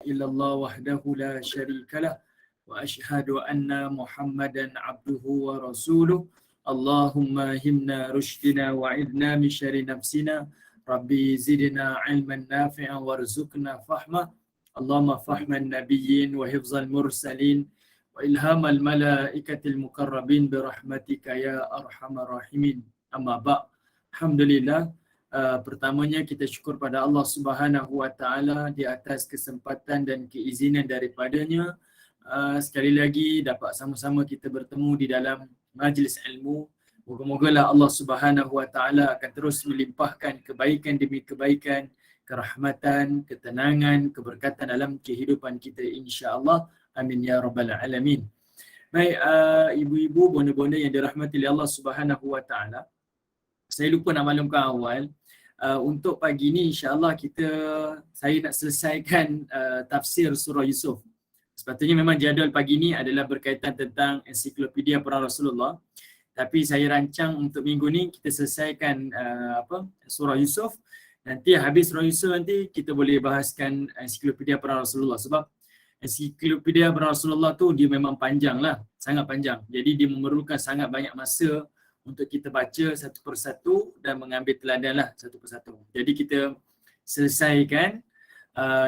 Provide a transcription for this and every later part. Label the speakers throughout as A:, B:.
A: إلا الله وحده لا شريك له وأشهد أن محمدا عبده ورسوله اللهم همنا رشدنا وعذنا من شر نفسنا ربي زدنا علما نافعا وارزقنا فهمه اللهم فهم النبيين وحفظ المرسلين وإلهام الملائكة المقربين برحمتك يا أرحم الراحمين أما بعد الحمد لله. Pertamanya kita syukur pada Allah Subhanahu Wa Taala di atas kesempatan dan keizinan daripadanya. Sekali lagi dapat sama-sama kita bertemu di dalam majlis ilmu. Moga-mogalah Allah Subhanahu Wa Taala akan terus melimpahkan kebaikan demi kebaikan, kerahmatan, ketenangan, keberkatan dalam kehidupan kita insya-Allah. Amin ya rabbal alamin. Baik, ibu-ibu, bonda-bonda yang dirahmati oleh Allah Subhanahu Wa Taala. Saya lupa nak maklumkan awal, untuk pagi ni insya-Allah saya nak selesaikan tafsir surah Yusuf. Sepatutnya memang jadual pagi ni adalah berkaitan tentang ensiklopedia para Rasulullah. Tapi saya rancang untuk minggu ni kita selesaikan surah Yusuf. Nanti habis surah Yusuf nanti kita boleh bahaskan ensiklopedia para Rasulullah. Sebab ensiklopedia para Rasulullah tu dia memang panjang lah, sangat panjang. Jadi dia memerlukan sangat banyak masa untuk kita baca satu persatu dan mengambil teladan lah satu persatu. Jadi kita selesaikan.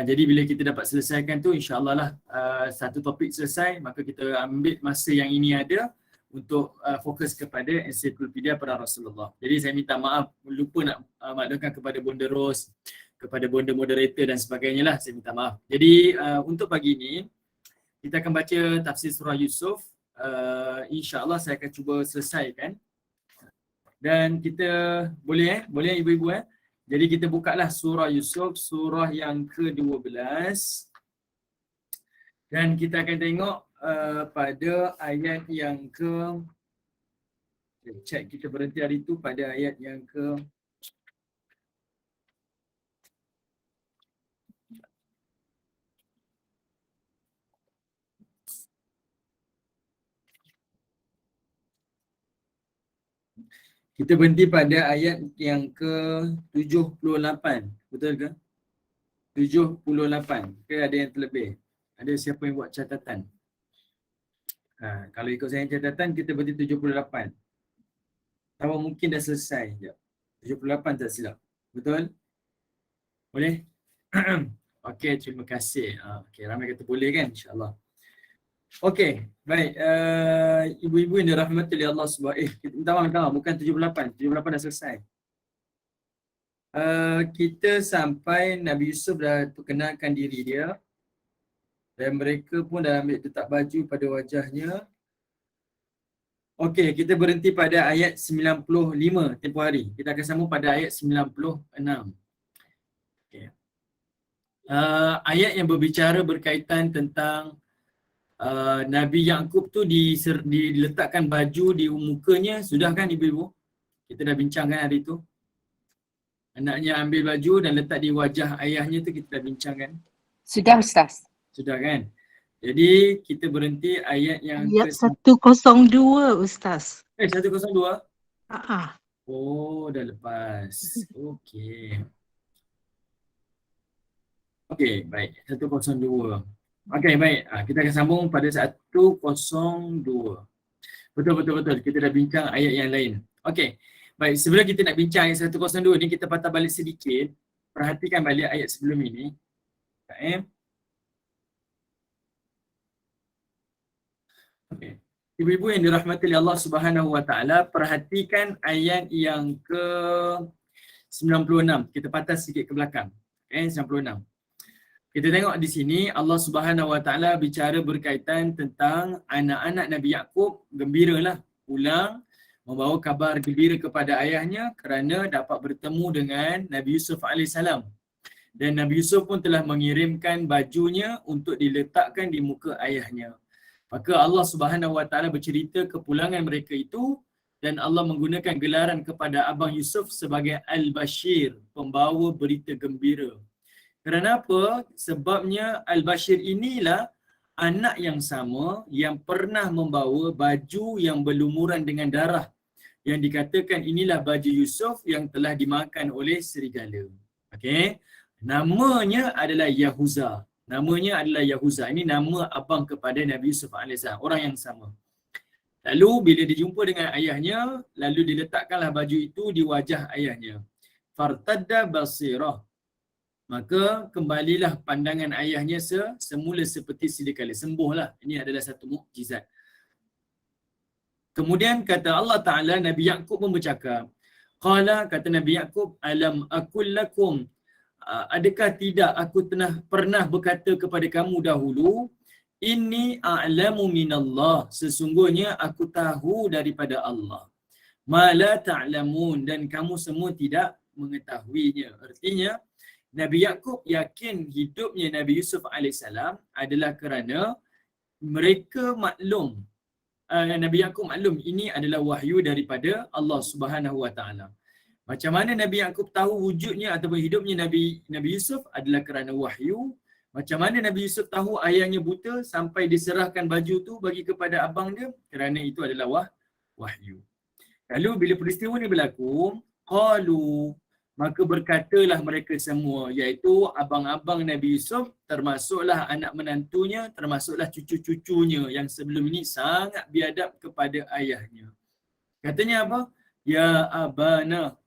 A: Jadi bila kita dapat selesaikan tu insya-Allah lah satu topik selesai, maka kita ambil masa yang ini ada untuk fokus kepada ensiklopedia para Rasulullah. Jadi saya minta maaf, lupa nak maklumkan kepada Bonda Ros, kepada Bonda moderator dan sebagainya lah, saya minta maaf. Jadi untuk pagi ini kita akan baca tafsir surah Yusuf. InsyaAllah saya akan cuba selesaikan. Dan kita boleh ibu-ibu Jadi kita bukalah surah Yusuf, surah yang ke-12. Dan kita akan tengok pada ayat yang kita berhenti hari itu pada ayat yang kita berhenti pada ayat yang ke-78. Betul ke? 78. Ke ada yang terlebih? Ada siapa yang buat catatan? Kalau ikut saya catatan, kita berhenti 78. Tahu mungkin dah selesai. 78 tak silap. Betul? Boleh? Okey, terima kasih. Okey, ramai kata boleh kan? InsyaAllah. Okey, baik. Ibu-ibu yang dirahmati oleh Allah SWT. Minta maaf, bukan 78. 78 dah selesai. Kita sampai Nabi Yusuf dah perkenalkan diri dia. Dan mereka pun dah ambil letak baju pada wajahnya. Okey, kita berhenti pada ayat 95 tempoh hari. Kita akan sambung pada ayat 96. Okay. Ayat yang berbicara berkaitan tentang Nabi Yaqub tu diletakkan baju di mukanya. Sudah kan ibu-ibu? Kita dah bincangkan hari tu. Anaknya ambil baju dan letak di wajah ayahnya tu, kita dah bincangkan.
B: Sudah Ustaz.
A: Sudah kan? Jadi kita berhenti ayat yang
C: ayat 102 Ustaz.
A: 102?
C: Oh,
A: dah lepas. Okey. Okey, baik. 102. Okey, baik. Kita akan sambung pada 102. Betul. Kita dah bincang ayat yang lain. Okey. Baik, sebelum kita nak bincang ayat 102 ni, kita patah balik sedikit. Perhatikan balik ayat sebelum ini. Okay. Ibu-ibu yang dirahmati oleh Allah Subhanahu Wa Taala, perhatikan ayat yang ke-96. Kita patah sedikit ke belakang. 96. Kita tengok di sini Allah Subhanahu Wa Taala bicara berkaitan tentang anak-anak Nabi Yaqub gembiralah pulang membawa kabar gembira kepada ayahnya kerana dapat bertemu dengan Nabi Yusuf AS. Dan Nabi Yusuf pun telah mengirimkan bajunya untuk diletakkan di muka ayahnya. Maka Allah Subhanahu Wa Taala bercerita kepulangan mereka itu dan Allah menggunakan gelaran kepada Abang Yusuf sebagai Al-Bashir, pembawa berita gembira. Kerana apa? Sebabnya Al-Bashir inilah anak yang sama yang pernah membawa baju yang berlumuran dengan darah. Yang dikatakan inilah baju Yusuf yang telah dimakan oleh serigala. Okey. Namanya adalah Yahuza. Namanya adalah Yahuza. Ini nama abang kepada Nabi Yusuf AS. Orang yang sama. Lalu bila dijumpa dengan ayahnya, lalu diletakkanlah baju itu di wajah ayahnya. Fartadda basirah. Maka kembalilah pandangan ayahnya semula seperti sedia kala. Sembuhlah. Ini adalah satu mukjizat. Kemudian kata Allah Ta'ala, Nabi Yaqub pun bercakap. Qala, kata Nabi Yaqub, alam akul lakum. Adakah tidak aku pernah berkata kepada kamu dahulu, inni a'lamu minallah. Sesungguhnya aku tahu daripada Allah. Ma la ta'lamun. Dan kamu semua tidak mengetahuinya. Artinya, Nabi Yaqub yakin hidupnya Nabi Yusuf AS adalah kerana mereka maklum. Nabi Yaqub maklum ini adalah wahyu daripada Allah Subhanahu Wa Taala. Macam mana Nabi Yaqub tahu wujudnya ataupun hidupnya Nabi Yusuf adalah kerana wahyu. Macam mana Nabi Yusuf tahu ayahnya buta sampai diserahkan baju tu bagi kepada abang dia, kerana itu adalah wahyu. Lalu bila peristiwa ni berlaku, qalu, maka berkatalah mereka semua, iaitu abang-abang Nabi Yusuf, termasuklah anak menantunya, termasuklah cucu-cucunya yang sebelum ini sangat biadab kepada ayahnya. Katanya apa? Ya abana,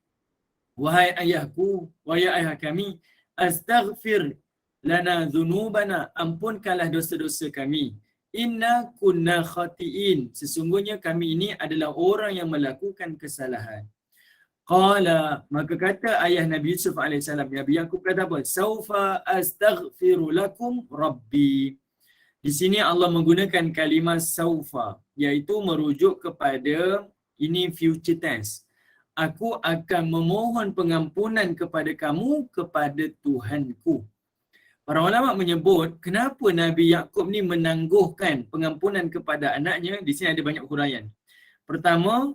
A: wahai ayahku, wahai ayah kami, astaghfir lana dhunubana, ampunkanlah dosa-dosa kami. Inna kunna khati'in, sesungguhnya kami ini adalah orang yang melakukan kesalahan. Qala, maka kata ayah Nabi Yusuf AS, Nabi Yaqub kata apa? Saufa astaghfiru lakum rabbi. Di sini Allah menggunakan kalimah saufa, iaitu merujuk kepada ini future tense. Aku akan memohon pengampunan kepada kamu kepada Tuhanku. Para ulama menyebut kenapa Nabi Yaqub ni menangguhkan pengampunan kepada anaknya. Di sini ada banyak huraian. Pertama,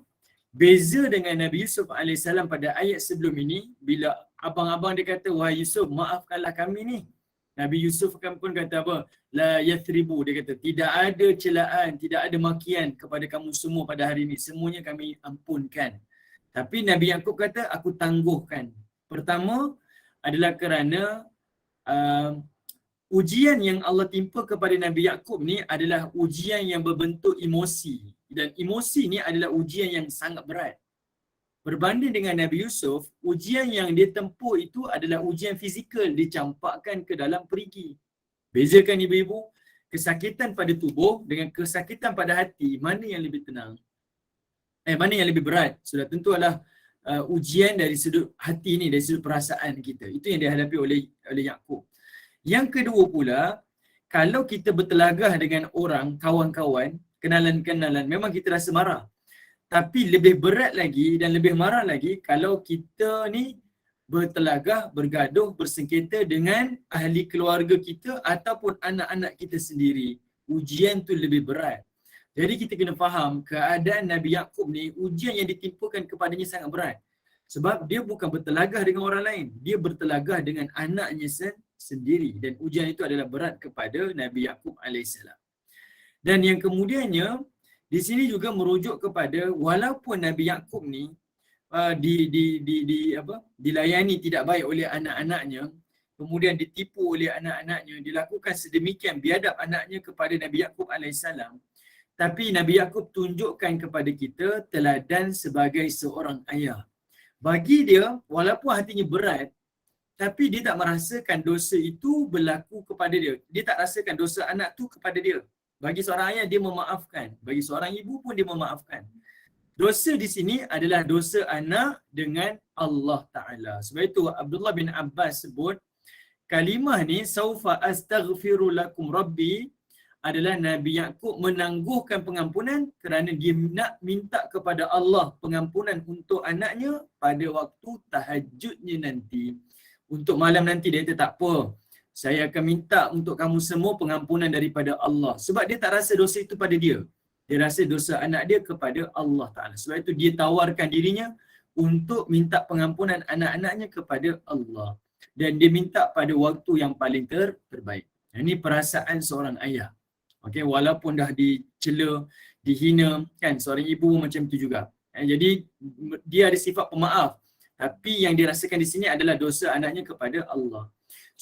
A: beza dengan Nabi Yusuf AS pada ayat sebelum ini, bila abang-abang dia kata, wahai Yusuf, maafkanlah kami ni. Nabi Yusuf kan pun kata apa? La yathribu, dia kata, tidak ada celaan, tidak ada makian kepada kamu semua pada hari ini. Semuanya kami ampunkan. Tapi Nabi Yaqub kata, aku tangguhkan. Pertama adalah kerana ujian yang Allah timpa kepada Nabi Yaqub ni adalah ujian yang berbentuk emosi. Dan emosi ni adalah ujian yang sangat berat. Berbanding dengan Nabi Yusuf, ujian yang dia tempuh itu adalah ujian fizikal, dicampakkan ke dalam perigi. Bezakan ibu-ibu, kesakitan pada tubuh dengan kesakitan pada hati, mana yang lebih tenang? Mana yang lebih berat? Sudah tentu adalah ujian dari sudut hati ni, dari sudut perasaan kita. Itu yang dihadapi oleh Yaqub. Yang kedua pula, kalau kita bertelagah dengan orang, kawan-kawan, kenalan-kenalan, memang kita rasa marah. Tapi lebih berat lagi dan lebih marah lagi kalau kita ni bertelagah, bergaduh, bersengketa dengan ahli keluarga kita ataupun anak-anak kita sendiri. Ujian tu lebih berat. Jadi kita kena faham keadaan Nabi Yaqub ni, ujian yang ditimpakan kepadanya sangat berat. Sebab dia bukan bertelagah dengan orang lain. Dia bertelagah dengan anaknya sendiri. Dan ujian itu adalah berat kepada Nabi Yaqub AS. Dan yang kemudiannya, di sini juga merujuk kepada walaupun Nabi Yaqub ni dilayani tidak baik oleh anak-anaknya, kemudian ditipu oleh anak-anaknya, dilakukan sedemikian biadab anaknya kepada Nabi Yaqub AS, tapi Nabi Yaqub tunjukkan kepada kita teladan sebagai seorang ayah. Bagi dia, walaupun hatinya berat, tapi dia tak merasakan dosa itu berlaku kepada dia. Dia tak rasakan dosa anak tu kepada dia. Bagi seorang ayah, dia memaafkan. Bagi seorang ibu pun dia memaafkan. Dosa di sini adalah dosa anak dengan Allah Ta'ala. Sebab itu Abdullah bin Abbas sebut, kalimah ni, saufa astaghfiru lakum rabbi, adalah Nabi Yaqub menangguhkan pengampunan kerana dia nak minta kepada Allah pengampunan untuk anaknya pada waktu tahajudnya nanti. Untuk malam nanti dia kata, tak apa, saya akan minta untuk kamu semua pengampunan daripada Allah. Sebab dia tak rasa dosa itu pada dia. Dia rasa dosa anak dia kepada Allah Ta'ala. Sebab itu dia tawarkan dirinya untuk minta pengampunan anak-anaknya kepada Allah. Dan dia minta pada waktu yang paling terbaik. Ini perasaan seorang ayah. Okay, walaupun dah dicela, dihina, kan, seorang ibu macam itu juga. Jadi dia ada sifat pemaaf. Tapi yang dirasakan di sini adalah dosa anaknya kepada Allah.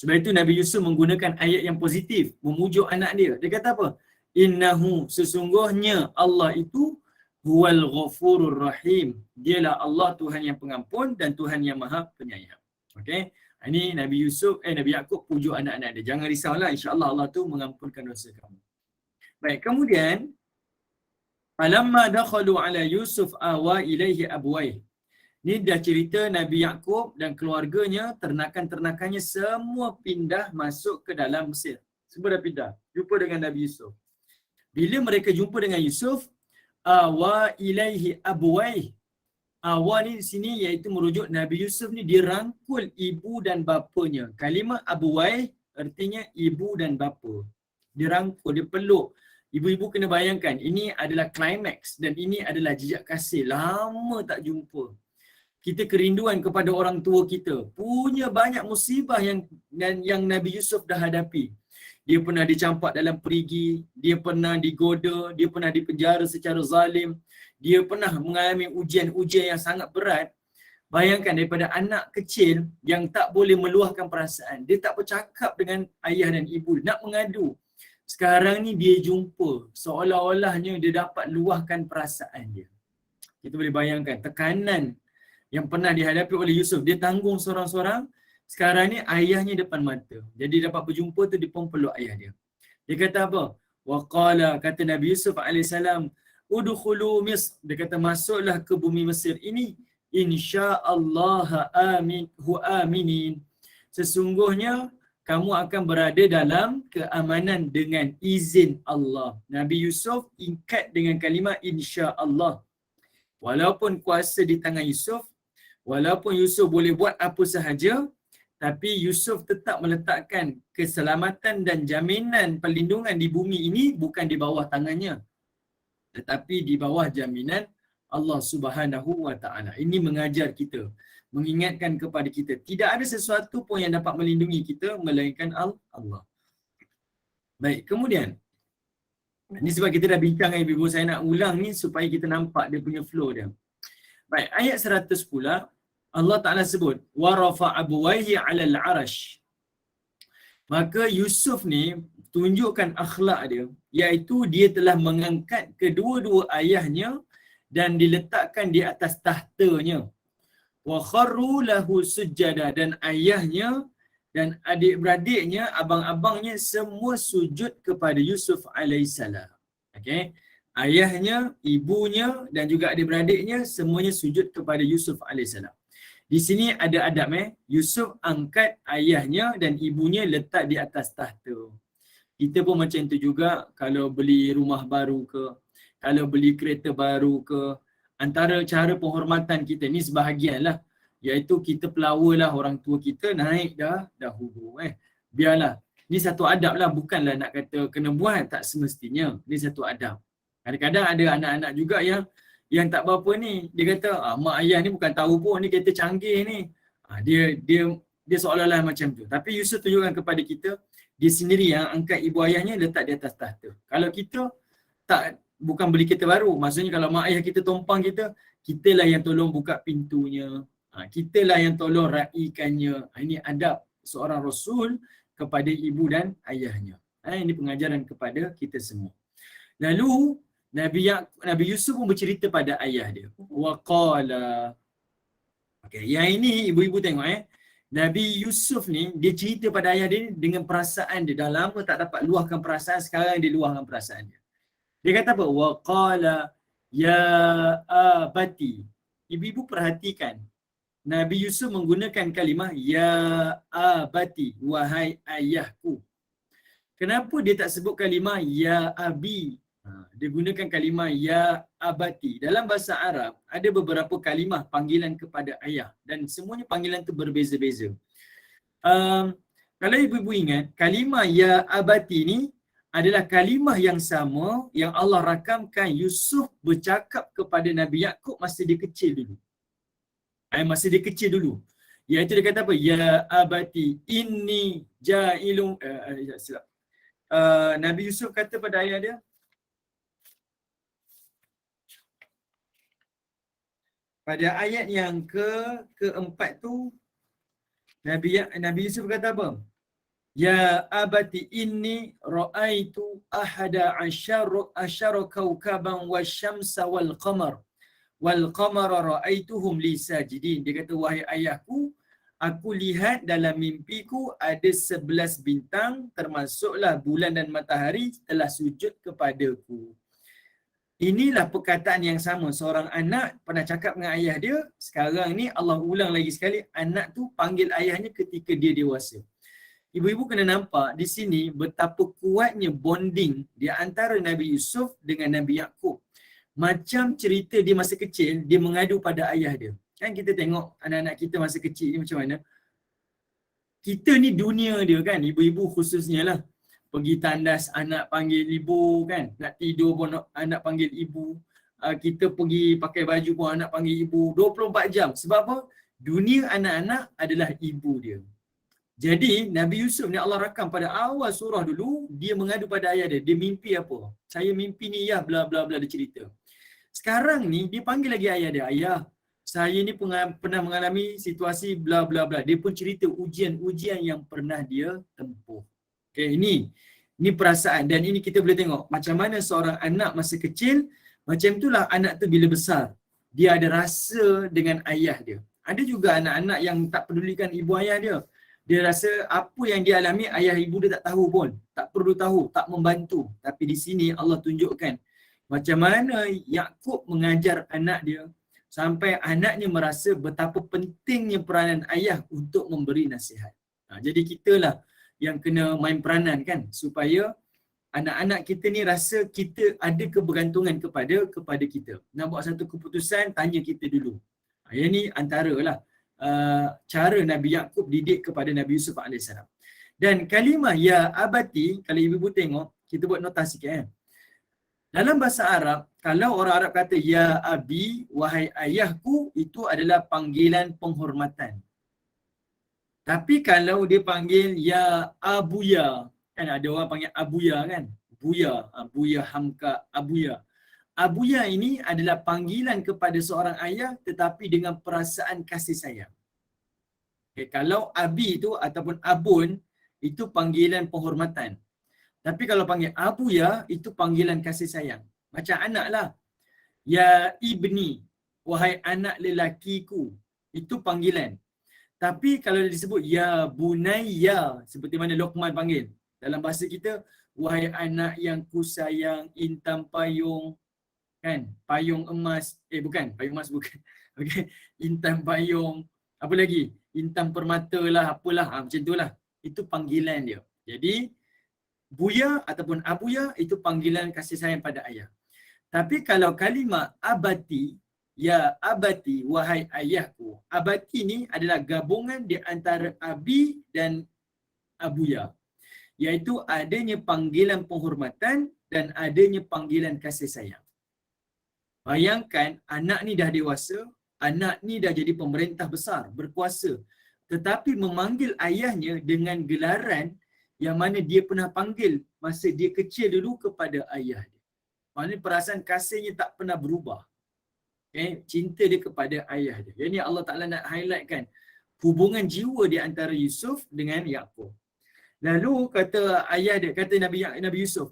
A: Sebab itu Nabi Yusuf menggunakan ayat yang positif, memujuk anak dia. Dia kata apa? Innahu, sesungguhnya Allah itu huwal ghafurur rahim. Dialah Allah Tuhan yang pengampun dan Tuhan yang maha penyayang. Okey. Ini Nabi Yusuf, Nabi Yaqub pujuk anak-anak dia. Jangan risaulah, insya-Allah Allah tu mengampunkan dosa kamu. Baik, kemudian falamma dakhalu ala Yusuf awa ilaihi abwaih. Ni dah cerita Nabi Yaqub dan keluarganya, ternakan-ternakannya semua pindah masuk ke dalam Mesir. Semua dah pindah. Jumpa dengan Nabi Yusuf. Bila mereka jumpa dengan Yusuf, awa ilaihi abwaih. Awa ni di sini iaitu merujuk Nabi Yusuf ni dirangkul ibu dan bapanya. Kalimah abwaih artinya ibu dan bapa. Dirangkul, dipeluk. Ibu-ibu kena bayangkan, ini adalah klimaks dan ini adalah jejak kasih. Lama tak jumpa. Kita kerinduan kepada orang tua kita. Punya banyak musibah yang Nabi Yusuf dah hadapi. Dia pernah dicampak dalam perigi, dia pernah digoda, dia pernah dipenjara secara zalim, dia pernah mengalami ujian-ujian yang sangat berat. Bayangkan daripada anak kecil yang tak boleh meluahkan perasaan. Dia tak bercakap dengan ayah dan ibu, nak mengadu. Sekarang ni dia jumpa, seolah-olahnya dia dapat luahkan perasaan dia. Kita boleh bayangkan tekanan yang pernah dihadapi oleh Yusuf. Dia tanggung seorang-seorang. Sekarang ni ayahnya depan mata. Jadi dapat berjumpa tu, dia pun peluk ayah dia. Dia kata apa? Waqala, kata Nabi Yusuf AS, udkhulu Misr. Dia kata masuklah ke bumi Mesir ini. InsyaAllah aminin. Sesungguhnya kamu akan berada dalam keamanan dengan izin Allah. Nabi Yusuf ikat dengan kalimah insyaAllah. Walaupun kuasa di tangan Yusuf, walaupun Yusuf boleh buat apa sahaja, tapi Yusuf tetap meletakkan keselamatan dan jaminan perlindungan di bumi ini bukan di bawah tangannya, tetapi di bawah jaminan Allah Subhanahu wa taala. Ini mengajar kita, mengingatkan kepada kita, tidak ada sesuatu pun yang dapat melindungi kita melainkan Allah. Baik, kemudian ini sebab kita dah bincang dengan ibu, saya nak ulang ni supaya kita nampak dia punya flow dia. Baik, ayat 100 pula Allah Ta'ala sebut wa rafa'a abwayhi 'alal 'arash. Maka Yusuf ni tunjukkan akhlak dia, iaitu dia telah mengangkat kedua-dua ayahnya dan diletakkan di atas tahtanya. Wa kharru lahu sujada, dan ayahnya dan adik-beradiknya, abang-abangnya semua sujud kepada Yusuf alaihissalam. Okey. Ayahnya, ibunya dan juga adik-beradiknya semuanya sujud kepada Yusuf alaihissalam. Di sini ada adab Yusuf angkat ayahnya dan ibunya letak di atas tahta. Kita pun macam tu juga kalau beli rumah baru ke, kalau beli kereta baru ke, antara cara penghormatan kita ni sebahagianlah, iaitu kita pelawalah orang tua kita naik dahulu. Biarlah. Ni satu adab lah, bukanlah nak kata kena buat, tak semestinya. Ni satu adab. Kadang-kadang ada anak-anak juga yang tak berapa ni, dia kata mak ayah ni bukan tahu pun ni kereta canggih ni. Dia seolah-olah macam tu. Tapi Yusuf tunjukkan kepada kita, dia sendiri yang angkat ibu ayahnya letak di atas tahta. Kalau kita tak, bukan beli kereta baru, maksudnya kalau mak ayah kita tumpang kita, kitalah yang tolong buka pintunya, kitalah yang tolong raikannya. Ini adab seorang Rasul kepada ibu dan ayahnya. Ini pengajaran kepada kita semua. Lalu Nabi Yusuf pun bercerita pada ayah dia. Waqala. Okay, yang ini ibu-ibu tengok Nabi Yusuf ni dia cerita pada ayah dia dengan perasaan dia. Dah lama tak dapat luahkan perasaan, sekarang dia luahkan perasaan dia. Dia kata apa? Waqala ya abati. Ibu-ibu perhatikan. Nabi Yusuf menggunakan kalimah ya abati, wahai ayahku. Kenapa dia tak sebut kalimah ya abi? Dia gunakan kalimah ya abati. Dalam bahasa Arab ada beberapa kalimah panggilan kepada ayah dan semuanya panggilan tu berbeza-beza. Kalau ibu-ibu ingat, kalimah ya abati ni adalah kalimah yang sama yang Allah rakamkan Yusuf bercakap kepada Nabi Yaqub masa dia kecil dulu. Masa dia kecil dulu. Iaitu dia kata apa? Ya abati inni ja'ilun Nabi Yusuf kata pada ayah dia, pada ayat yang keempat tu, Nabi Yusuf kata apa? Ya abati inni ra'aitu ahada asyara kawkaban wasyamsa wal qamara ra'aituhum li sajidin. Dia kata, wahai ayahku, aku lihat dalam mimpiku ada 11 bintang termasuklah bulan dan matahari telah sujud kepadaku. Inilah perkataan yang sama. Seorang anak pernah cakap dengan ayah dia, sekarang ni Allah ulang lagi sekali, anak tu panggil ayahnya ketika dia dewasa. Ibu-ibu kena nampak di sini betapa kuatnya bonding di antara Nabi Yusuf dengan Nabi Yaqub. Macam cerita dia masa kecil, dia mengadu pada ayah dia. Kan kita tengok anak-anak kita masa kecil ni macam mana. Kita ni dunia dia kan, ibu-ibu khususnya lah. Pergi tandas anak panggil ibu kan, nak tidur pun anak panggil ibu. Kita pergi pakai baju pun anak panggil ibu 24 jam. Sebab apa? Dunia anak-anak adalah ibu dia. Jadi Nabi Yusuf ni Allah rakam pada awal surah dulu, dia mengadu pada ayah dia. Dia mimpi apa? Saya mimpi ni ya, bla bla bla, dia cerita. Sekarang ni dia panggil lagi ayah dia. Ayah, saya ni pernah mengalami situasi bla bla bla. Dia pun cerita ujian-ujian yang pernah dia tempuh. Okay, ini perasaan. Dan ini kita boleh tengok macam mana seorang anak masa kecil, macam itulah anak tu bila besar. Dia ada rasa dengan ayah dia. Ada juga anak-anak yang tak pedulikan ibu ayah dia. Dia rasa apa yang dia alami ayah ibu dia tak tahu pun, tak perlu tahu, tak membantu. Tapi di sini Allah tunjukkan macam mana Yaqub mengajar anak dia sampai anaknya merasa betapa pentingnya peranan ayah untuk memberi nasihat. Jadi kitalah yang kena main peranan kan, supaya anak-anak kita ni rasa kita ada kebergantungan kepada kita. Nak buat satu keputusan, tanya kita dulu. Yang ni antaralah cara Nabi Yaqub didik kepada Nabi Yusuf AS. Dan kalimah ya abati, kalau ibu tengok, kita buat nota sikit. Dalam bahasa Arab, kalau orang Arab kata ya abi, wahai ayahku, itu adalah panggilan penghormatan. Tapi kalau dia panggil ya abuya, kan ada orang panggil abuya kan, buya, buya Hamka, abuya. Abuya ini adalah panggilan kepada seorang ayah tetapi dengan perasaan kasih sayang. Okay, kalau abi itu ataupun abun, itu panggilan penghormatan. Tapi kalau panggil abuya, itu panggilan kasih sayang. Macam anak lah. Ya ibni, wahai anak lelakiku, itu panggilan. Tapi kalau disebut ya bunayya, seperti mana Luqman panggil. Dalam bahasa kita, wahai anak yang ku sayang, intan payung, kan? Payung emas, bukan, payung emas bukan. Okay. Intan payung, apa lagi? Intan permata lah, apalah, macam tu lah. Itu panggilan dia. Jadi, buya ataupun abuya, itu panggilan kasih sayang pada ayah. Tapi kalau kalimah abati, ya abati, wahai ayahku. Abati ni adalah gabungan di antara abi dan abuya. Iaitu adanya panggilan penghormatan dan adanya panggilan kasih sayang. Bayangkan anak ni dah dewasa, anak ni dah jadi pemerintah besar, berkuasa. Tetapi memanggil ayahnya dengan gelaran yang mana dia pernah panggil masa dia kecil dulu kepada ayah dia. Maksudnya perasaan kasihnya tak pernah berubah. Okay? Cinta dia kepada ayah dia. Yang ni Allah Ta'ala nak highlightkan hubungan jiwa di antara Yusuf dengan Yaqub. Lalu kata ayah dia, kata Nabi Yusuf,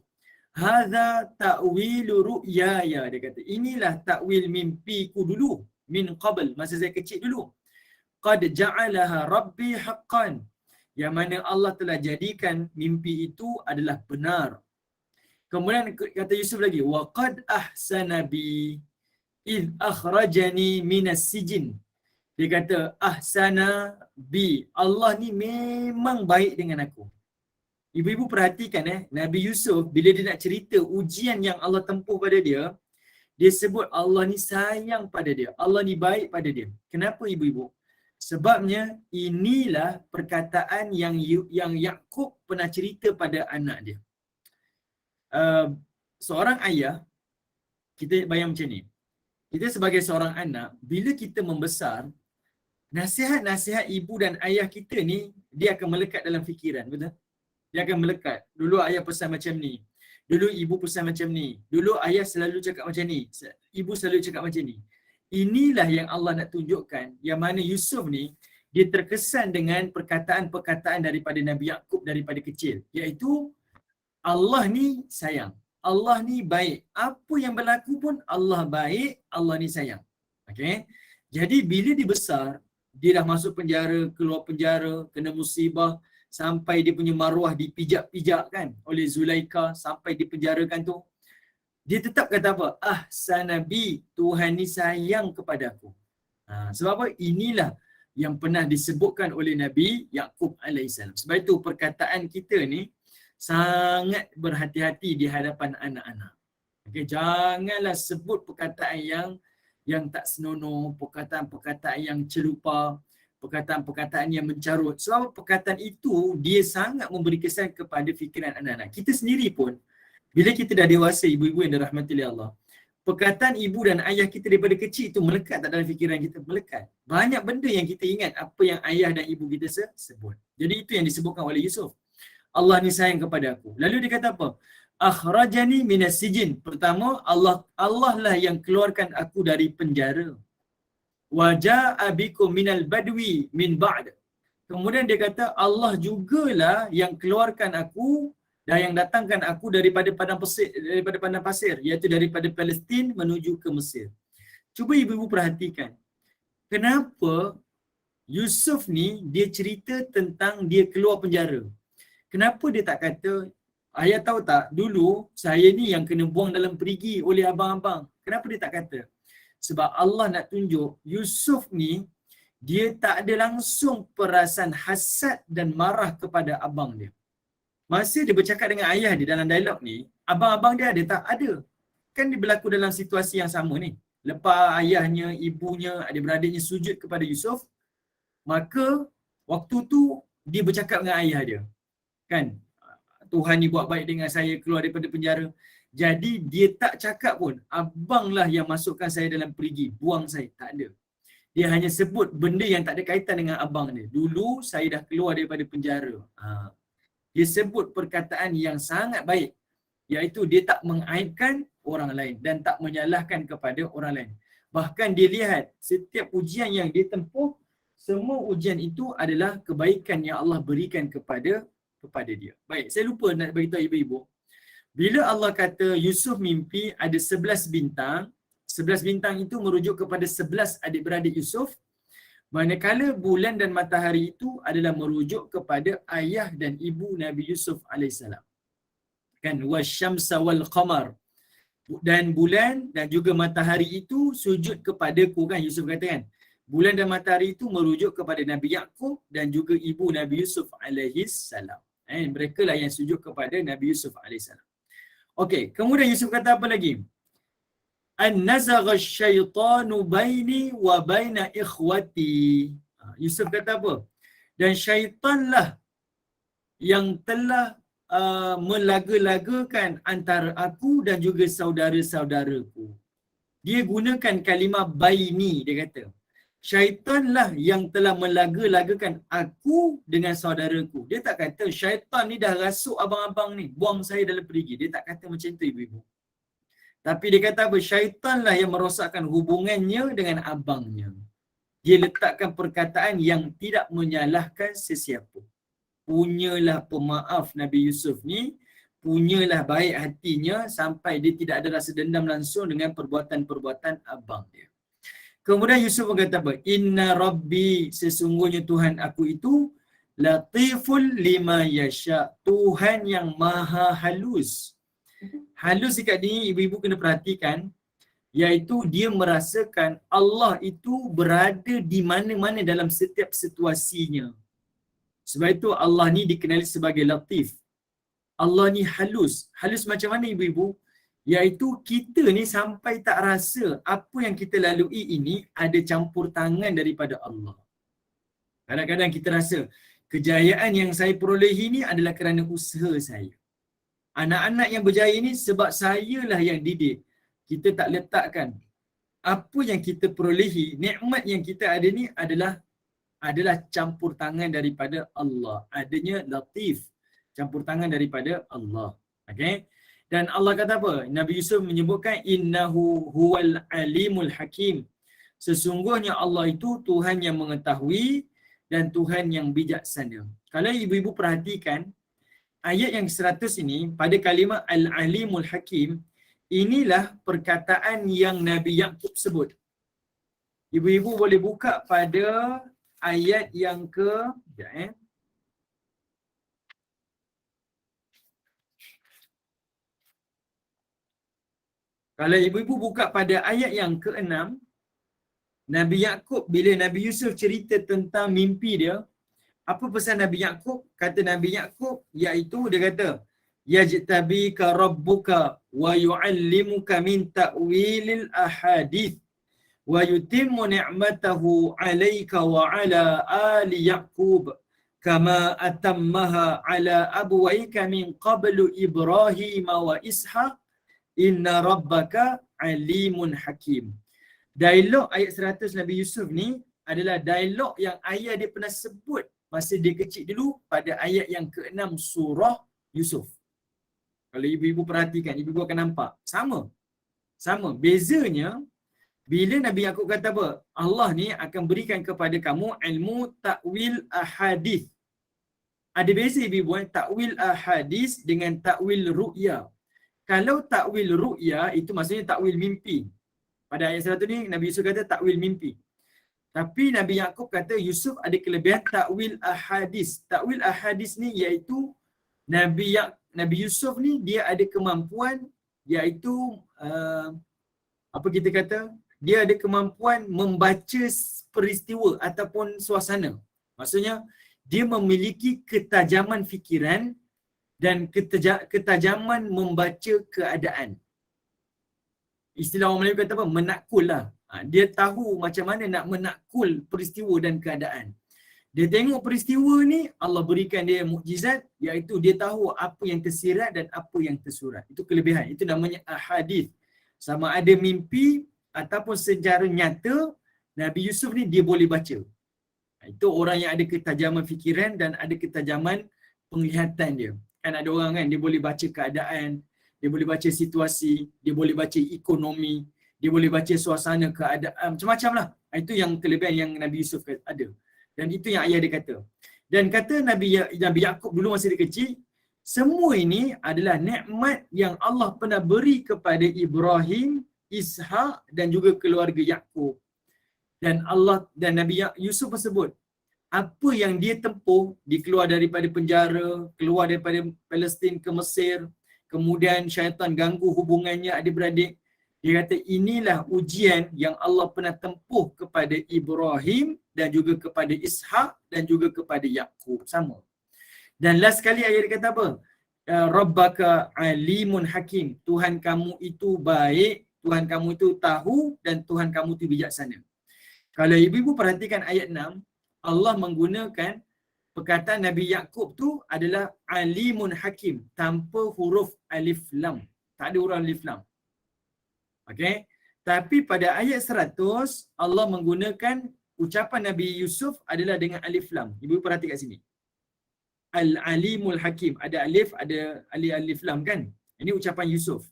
A: hadza ta'wilu ru'yaya, dia kata, inilah takwil mimpiku dulu, min qabl, masa saya kecil dulu. Qad ja'alaha rabbi haqqan, yang mana Allah telah jadikan mimpi itu adalah benar. Kemudian kata Yusuf lagi, wa qad ahsana bi id akhrajani minas sijin. Dia kata ahsana bi, Allah ni memang baik dengan aku. Ibu-ibu perhatikan Nabi Yusuf bila dia nak cerita ujian yang Allah tempuh pada dia, dia sebut Allah ni sayang pada dia, Allah ni baik pada dia. Kenapa ibu-ibu? Sebabnya inilah perkataan yang Yaqub pernah cerita pada anak dia. Seorang ayah, kita bayang macam ni. Kita sebagai seorang anak, bila kita membesar, nasihat-nasihat ibu dan ayah kita ni, dia akan melekat dalam fikiran, betul? Dia akan melekat. Dulu ayah pesan macam ni. Dulu ibu pesan macam ni. Dulu ayah selalu cakap macam ni. Ibu selalu cakap macam ni. Inilah yang Allah nak tunjukkan, yang mana Yusuf ni, dia terkesan dengan perkataan-perkataan daripada Nabi Yaqub daripada kecil, iaitu Allah ni sayang, Allah ni baik, apa yang berlaku pun Allah baik, Allah ni sayang. Okey. Jadi bila dia besar, dia dah masuk penjara, keluar penjara, kena musibah, sampai dia punya maruah dipijak-pijak kan oleh Zulaika, sampai dipenjarakan tu, dia tetap kata apa? Ahsanabi, Tuhan ni sayang kepada aku. Sebab apa? Inilah yang pernah disebutkan oleh Nabi Yaqub alaihissalam. Sebab itu perkataan kita ni sangat berhati-hati di hadapan anak-anak. Okay, janganlah sebut perkataan yang tak senonoh, perkataan-perkataan yang celupa, perkataan-perkataan yang mencarut. Sebab perkataan itu dia sangat memberi kesan kepada fikiran anak-anak. Kita sendiri pun bila kita dah dewasa, ibu-ibu yang dirahmati oleh Allah, perkataan ibu dan ayah kita daripada kecil itu melekat tak dalam fikiran kita? Melekat. Banyak benda yang kita ingat apa yang ayah dan ibu kita sebut. Jadi itu yang disebutkan oleh Yusuf. Allah ni sayang kepada aku. Lalu dia kata apa? Akhrajani minas sijin. Pertama, Allah lah yang keluarkan aku dari penjara. Wa ja'a bikum minal badwi min ba'd. Kemudian dia kata Allah jugalah yang keluarkan aku dan yang datangkan aku daripada padang pasir, iaitu daripada Palestin menuju ke Mesir. Cuba ibu-ibu perhatikan. Kenapa Yusuf ni dia cerita tentang dia keluar penjara? Kenapa dia tak kata, ayah tahu tak, dulu saya ni yang kena buang dalam perigi oleh abang-abang. Kenapa dia tak kata? Sebab Allah nak tunjuk Yusuf ni dia tak ada langsung perasaan hasad dan marah kepada abang dia. Masa dia bercakap dengan ayah dia dalam dialog ni, abang-abang dia ada tak? Ada. Kan dia berlaku dalam situasi yang sama ni. Lepas ayahnya, ibunya, adik-beradiknya sujud kepada Yusuf, maka waktu tu dia bercakap dengan ayah dia. Kan? Tuhan ni buat baik dengan saya, keluar daripada penjara. Jadi dia tak cakap pun, abanglah yang masukkan saya dalam perigi, buang saya. Tak ada. Dia hanya sebut benda yang tak ada kaitan dengan abang dia. Dulu saya dah keluar daripada penjara. Dia sebut perkataan yang sangat baik, iaitu dia tak mengaibkan orang lain dan tak menyalahkan kepada orang lain. Bahkan dia lihat setiap ujian yang dia tempuh, semua ujian itu adalah kebaikan yang Allah berikan kepada dia. Baik, saya lupa nak beritahu ibu-ibu. Bila Allah kata Yusuf mimpi ada 11 bintang, 11 bintang itu merujuk kepada 11 adik-beradik Yusuf. Manakala bulan dan matahari itu adalah merujuk kepada ayah dan ibu Nabi Yusuf alaihissalam. Kan, wasyamsa wal qamar. Dan bulan dan juga matahari itu sujud kepadaku, kan Yusuf kata kan. Bulan dan matahari itu merujuk kepada Nabi Yaqub dan juga ibu Nabi Yusuf alaihissalam. Mereka lah yang sujud kepada Nabi Yusuf alaihissalam. Okey, kemudian Yusuf kata apa lagi? An-nazagha syaitanu baini wa baina ikhwati. Yusuf kata apa? Dan syaitanlah yang telah melaga-lagakan antara aku dan juga saudara-saudaraku. Dia gunakan kalimah baini, dia kata. Syaitanlah yang telah melaga-lagakan aku dengan saudaraku. Dia tak kata syaitan ni dah rasuk abang-abang ni, buang saya dalam perigi. Dia tak kata macam tu ibu-ibu. Tapi dia kata apa? Syaitanlah yang merosakkan hubungannya dengan abangnya. Dia letakkan perkataan yang tidak menyalahkan sesiapa. Punyalah pemaaf Nabi Yusuf ni, punyalah baik hatinya sampai dia tidak ada rasa dendam langsung dengan perbuatan-perbuatan abang dia. Kemudian Yusuf berkata apa? Inna Rabbi, sesungguhnya Tuhan aku itu latiful lima yasha. Tuhan yang maha halus. Halus dekat ni ibu-ibu kena perhatikan, iaitu dia merasakan Allah itu berada di mana-mana dalam setiap situasinya. Sebab itu Allah ni dikenali sebagai latif. Allah ni halus. Halus macam mana ibu-ibu? Iaitu kita ni sampai tak rasa apa yang kita lalui ini ada campur tangan daripada Allah. Kadang-kadang kita rasa kejayaan yang saya perolehi ini adalah kerana usaha saya. Anak-anak yang berjaya ini sebab sayalah yang didik. Kita tak letakkan apa yang kita perolehi, nikmat yang kita ada ni adalah campur tangan daripada Allah. Adanya latif, campur tangan daripada Allah. Okey? Dan Allah kata apa? Nabi Yusuf menyebutkan innahu huwal alimul hakim. Sesungguhnya Allah itu Tuhan yang mengetahui dan Tuhan yang bijaksana. Kalau ibu-ibu perhatikan, ayat yang 100 ini, pada kalimah Al-Alimul Hakim, inilah perkataan yang Nabi Yaqub sebut. Ibu-ibu boleh buka pada ayat yang ke... Kalau ibu-ibu buka pada ayat yang ke-6, Nabi Yaqub, bila Nabi Yusuf cerita tentang mimpi dia, apa pesan Nabi Yaqub? Kata Nabi Yaqub, iaitu dia kata, yajtabika rabbuka wa yu'allimuka min ta'wilil ahadith wa yutimmu ni'matahu 'alaika wa 'ala ali Yaqub kama atammaha 'ala abwaika min qablu Ibrahim wa Ishaq inna rabbaka alimun hakim. Dialog ayat 100 Nabi Yusuf ni adalah dialog yang ayah dia pernah sebut masa dia kecil dulu pada ayat yang ke-6 surah Yusuf. Kalau ibu-ibu perhatikan, ibu-ibu akan nampak. Sama. Bezanya, bila Nabi Yaqub kata apa? Allah ni akan berikan kepada kamu ilmu ta'wil ahadith. Ada beza ibu-ibu, ta'wil ahadith dengan ta'wil ru'ya. Kalau ta'wil ru'ya, itu maksudnya ta'wil mimpi. Pada ayat 100 ni, Nabi Yusuf kata ta'wil mimpi. Tapi Nabi Yaqub kata Yusuf ada kelebihan ta'wil ahadis. Ta'wil ahadis ni iaitu Nabi Yusuf ni dia ada kemampuan iaitu apa kita kata, dia ada kemampuan membaca peristiwa ataupun suasana. Maksudnya dia memiliki ketajaman fikiran dan ketajaman membaca keadaan. Istilah orang Melayu kata apa? Menakul lah. Dia tahu macam mana nak menakul peristiwa dan keadaan. Dia tengok peristiwa ni, Allah berikan dia mukjizat, iaitu dia tahu apa yang tersirat dan apa yang tersurat. Itu kelebihan. Itu namanya ahadith. Sama ada mimpi ataupun secara nyata, Nabi Yusuf ni dia boleh baca. Itu orang yang ada ketajaman fikiran dan ada ketajaman penglihatan dia. Kan ada orang kan, dia boleh baca keadaan, dia boleh baca situasi, dia boleh baca ekonomi, dia boleh baca suasana keadaan, macam-macam lah. Itu yang kelebihan yang Nabi Yusuf ada. Dan itu yang ayah dia kata. Dan kata Nabi Yaqub dulu masa dia kecil, semua ini adalah nikmat yang Allah pernah beri kepada Ibrahim, Ishaq dan juga keluarga Yaqub. Dan Nabi Yusuf tersebut, apa yang dia tempuh, dia keluar daripada penjara, keluar daripada Palestin ke Mesir, kemudian syaitan ganggu hubungannya adik-beradik. Dia kata inilah ujian yang Allah pernah tempuh kepada Ibrahim dan juga kepada Ishaq dan juga kepada Yaqub. Sama. Dan last sekali ayat dia kata apa? Rabbaka alimun hakim. Tuhan kamu itu baik, Tuhan kamu itu tahu dan Tuhan kamu itu bijaksana. Kalau ibu-ibu perhatikan ayat 6, Allah menggunakan perkataan Nabi Yaqub tu adalah alimun hakim tanpa huruf alif lam. Tak ada huruf alif lam. Okey. Tapi pada ayat 100 Allah menggunakan ucapan Nabi Yusuf adalah dengan alif lam. Ibu perhati kat sini. Al-alimul hakim. Ada alif, ada alif lam kan? Ini ucapan Yusuf.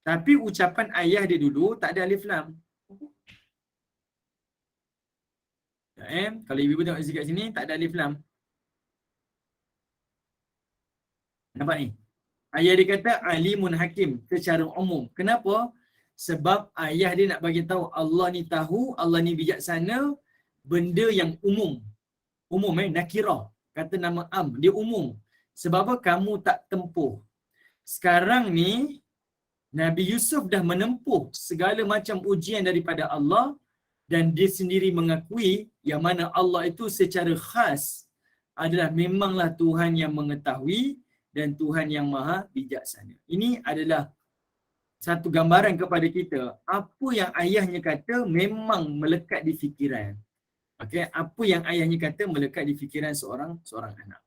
A: Tapi ucapan ayah dia dulu tak ada alif lam. Kalau ibu tengok kat sini tak ada alif lam. Nampak ni? Ayah dia kata alimun hakim secara umum. Kenapa? Sebab ayah dia nak bagi tahu Allah ni tahu, Allah ni bijaksana, benda yang umum. Umum nakirah. Kata nama am, dia umum. Sebab apa kamu tak tempuh. Sekarang ni Nabi Yusuf dah menempuh segala macam ujian daripada Allah dan dia sendiri mengakui yang mana Allah itu secara khas adalah memanglah Tuhan yang mengetahui dan Tuhan yang maha bijaksana. Ini adalah satu gambaran kepada kita. Apa yang ayahnya kata memang melekat di fikiran. Okey, apa yang ayahnya kata melekat di fikiran seorang anak.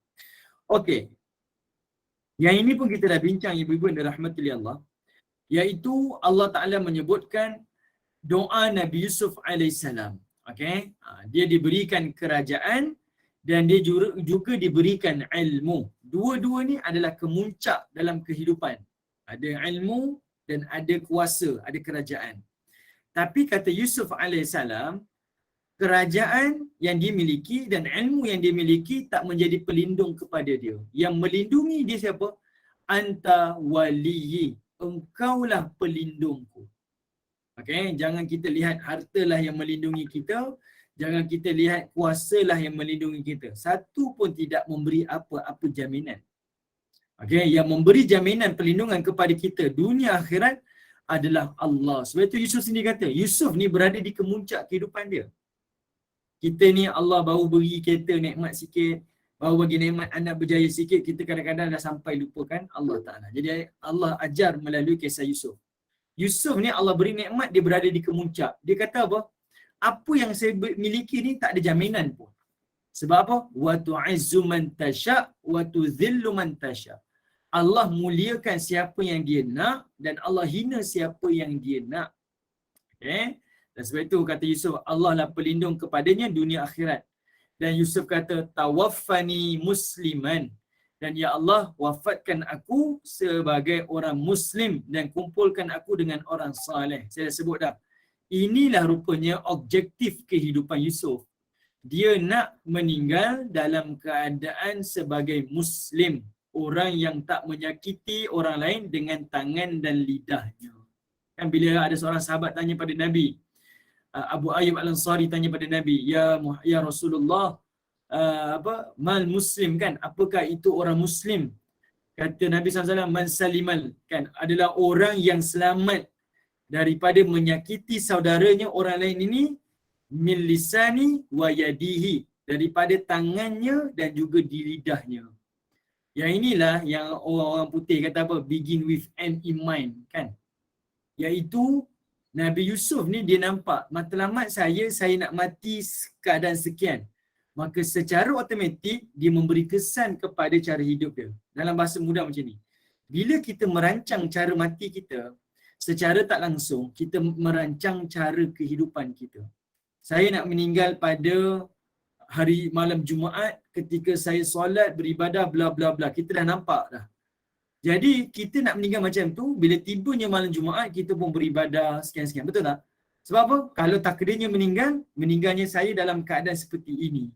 A: Okey. Yang ini pun kita dah bincang ibu-ibu dan rahmatullahi Allah. Iaitu Allah Ta'ala menyebutkan doa Nabi Yusuf AS. Okey. Dia diberikan kerajaan dan dia juga diberikan ilmu. Dua-dua ni adalah kemuncak dalam kehidupan. Ada ilmu dan ada kuasa, ada kerajaan. Tapi kata Yusuf AS, kerajaan yang dia miliki dan ilmu yang dia miliki tak menjadi pelindung kepada dia. Yang melindungi dia siapa? Anta waliyi, engkaulah pelindungku. Okey, jangan kita lihat hartalah yang melindungi kita, jangan kita lihat kuasalah yang melindungi kita. Satu pun tidak memberi apa-apa jaminan. Okey, yang memberi jaminan perlindungan kepada kita dunia akhirat adalah Allah. Sebab itu Yusuf sendiri kata, Yusuf ni berada di kemuncak kehidupan dia. Kita ni Allah baru beri kereta nikmat sikit, baru bagi nikmat anak berjaya sikit, kita kadang-kadang dah sampai lupakan Allah Ta'ala. Jadi Allah ajar melalui kisah Yusuf. Yusuf ni Allah beri nikmat, dia berada di kemuncak. Dia kata apa? Apa yang saya miliki ni tak ada jaminan pun. Sebab apa? Wa tu'izzu man tasha' wa tudhillu man tasha'. Allah muliakan siapa yang dia nak dan Allah hina siapa yang dia nak. Okay? Dan sebab itu kata Yusuf, Allah lah pelindung kepadanya dunia akhirat. Dan Yusuf kata, tawaffani musliman. Dan ya Allah, wafatkan aku sebagai orang Muslim dan kumpulkan aku dengan orang saleh. Saya dah sebut dah. Inilah rupanya objektif kehidupan Yusuf. Dia nak meninggal dalam keadaan sebagai Muslim. Orang yang tak menyakiti orang lain dengan tangan dan lidahnya. Kan bila ada seorang sahabat tanya pada Nabi, Abu Ayyub Al-Ansari tanya pada Nabi, ya Rasulullah, mal muslim kan? Apakah itu orang Muslim? Kata Nabi SAW, man salimal, kan? Adalah orang yang selamat daripada menyakiti saudaranya orang lain ini, min lisani wa yadihi, daripada tangannya dan juga di lidahnya. Yang inilah yang orang putih kata apa? Begin with an in mind, kan? Iaitu Nabi Yusuf ni dia nampak matlamat saya nak mati keadaan sekian. Maka secara automatik dia memberi kesan kepada cara hidup dia. Dalam bahasa mudah macam ni. Bila kita merancang cara mati kita, secara tak langsung kita merancang cara kehidupan kita. Saya nak meninggal pada hari malam Jumaat ketika saya solat, beribadah, bla bla bla. Kita dah nampak dah. Jadi kita nak meninggal macam tu, bila tibanya malam Jumaat, kita pun beribadah sekian-sekian. Betul tak? Sebab apa? Kalau takdirnya meninggalnya saya dalam keadaan seperti ini.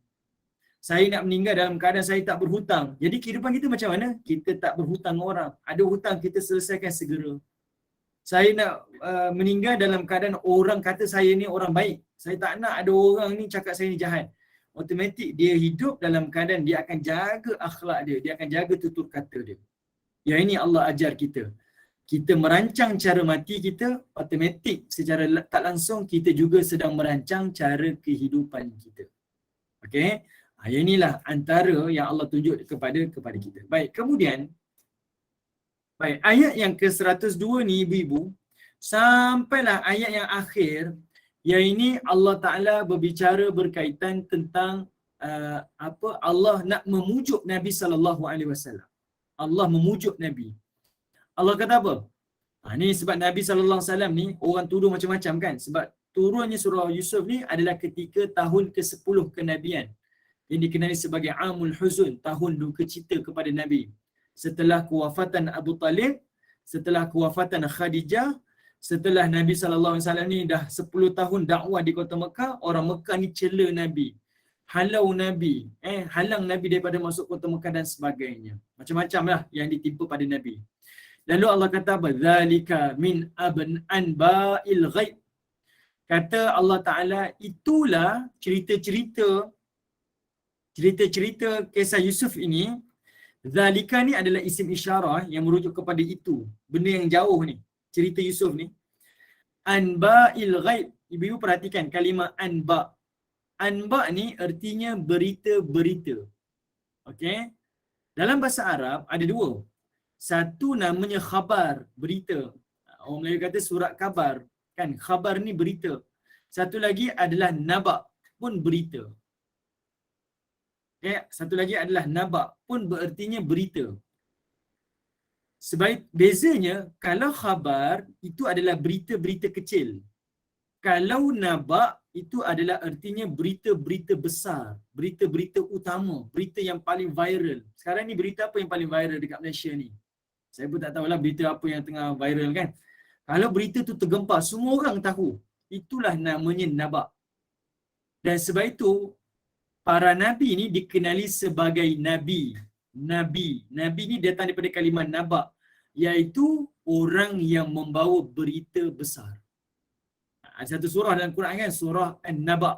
A: Saya nak meninggal dalam keadaan saya tak berhutang. Jadi kehidupan kita macam mana? Kita tak berhutang orang. Ada hutang, kita selesaikan segera. Saya nak meninggal dalam keadaan orang kata saya ni orang baik. Saya tak nak ada orang ni cakap saya ni jahat. Automatik dia hidup dalam keadaan dia akan jaga akhlak dia. Dia akan jaga tutur kata dia. Yang ini Allah ajar kita. Kita merancang cara mati kita, automatik secara tak langsung kita juga sedang merancang cara kehidupan kita. Okey? Yang inilah antara yang Allah tunjuk kepada kita. Baik, kemudian ayat yang ke-102 ni ibu-ibu, sampailah ayat yang akhir, yang ini Allah Ta'ala berbicara berkaitan tentang Allah nak memujuk Nabi SAW. Allah memujuk Nabi. Allah kata apa? Ni sebab Nabi SAW ni orang tuduh macam-macam kan. Sebab turunnya surah Yusuf ni adalah ketika tahun ke-10 kenabian. Yang dikenali sebagai Amul Huzun, tahun duka cita kepada Nabi. Setelah kewafatan Abu Talib, setelah kewafatan Khadijah, setelah Nabi SAW ni dah 10 tahun dakwah di kota Mekah, orang Mekah ni cela Nabi. Halau Nabi, halang Nabi daripada masuk kota Mekah dan sebagainya. Macam-macam lah yang ditimpa pada Nabi. Lalu Allah kata apa? Zalika min anba'il ghaib. Kata Allah Ta'ala, itulah cerita-cerita kisah Yusuf ini. Zalika ni adalah isim isyarah yang merujuk kepada itu. Benda yang jauh ni. Cerita Yusuf ni. Anba'il ghaib. Ibu perhatikan kalimah anba'. Anba' ni artinya berita-berita. Okey. Dalam bahasa Arab ada dua. Satu namanya khabar, berita. Orang Melayu kata surat khabar. Kan, khabar ni berita. Satu lagi adalah naba' pun berita. Okay. Satu lagi adalah naba' pun berartinya berita. Sebab bezanya, kalau khabar itu adalah berita-berita kecil. Kalau naba' itu adalah artinya berita-berita besar, berita-berita utama, berita yang paling viral. Sekarang ni berita apa yang paling viral dekat Malaysia ni? Saya pun tak tahulah berita apa yang tengah viral kan. Kalau berita tu tergempar, semua orang tahu. Itulah namanya naba'. Dan sebab itu para nabi ini dikenali sebagai nabi. Nabi ni datang daripada kalimah naba, iaitu orang yang membawa berita besar. Ada satu surah dalam Quran kan, surah An-Naba,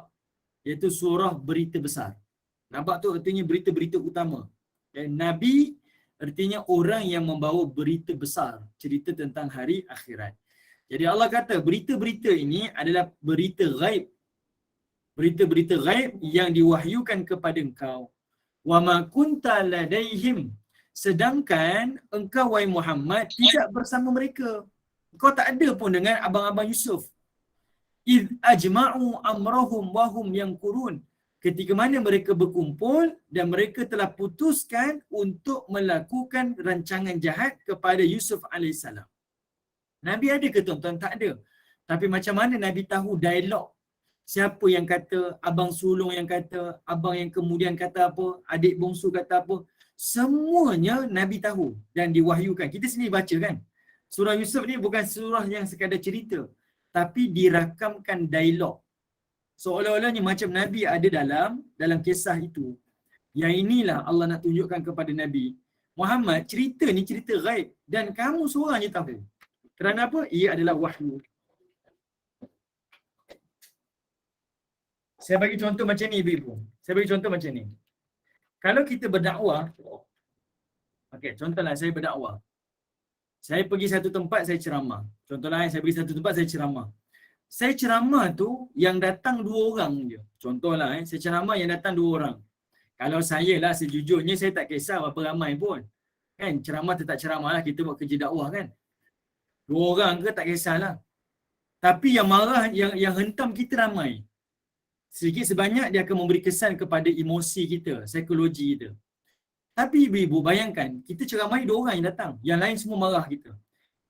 A: iaitu surah berita besar. Naba tu artinya berita-berita utama. Dan nabi artinya orang yang membawa berita besar, cerita tentang hari akhirat. Jadi Allah kata berita-berita ini adalah berita ghaib. Berita-berita ghaib yang diwahyukan kepada engkau. Wa ma kunta ladaihim, sedangkan engkau wahai Muhammad tidak bersama mereka. Kau tak ada pun dengan abang-abang Yusuf. Iz ajma'u amrahum wa hum yanqurun, ketika mana mereka berkumpul dan mereka telah putuskan untuk melakukan rancangan jahat kepada Yusuf AS. Nabi ada ke tuan-tuan? Tak ada. Tapi macam mana Nabi tahu dialog? Siapa yang kata, abang sulung yang kata, abang yang kemudian kata apa, adik bongsu kata apa. Semuanya Nabi tahu dan diwahyukan. Kita sendiri baca kan? Surah Yusuf ni bukan surah yang sekadar cerita, tapi dirakamkan dialog. Seolah-olahnya macam Nabi ada dalam kisah itu. Yang inilah Allah nak tunjukkan kepada Nabi Muhammad, cerita ni cerita ghaib dan kamu seorang je tahu. Kerana apa? Ia adalah wahyu. Saya bagi contoh macam ni ibu-ibu. Saya bagi contoh macam ni. Kalau kita berdakwah, okey, contohlah saya berdakwah. Saya pergi satu tempat, saya ceramah. Contohlah saya pergi satu tempat, saya ceramah. Saya ceramah tu yang datang 2 orang je. Contohlah saya ceramah yang datang 2 orang. Kalau saya lah sejujurnya saya tak kisah berapa ramai pun. Kan ceramah tetap ceramah lah, kita buat kerja dakwah kan. 2 orang ke tak kisahlah. Tapi yang marah, yang hentam kita ramai. Sedikit sebanyak dia akan memberi kesan kepada emosi kita, psikologi kita. Tapi ibu-ibu bayangkan, kita ceramai 2 orang yang datang, yang lain semua marah kita.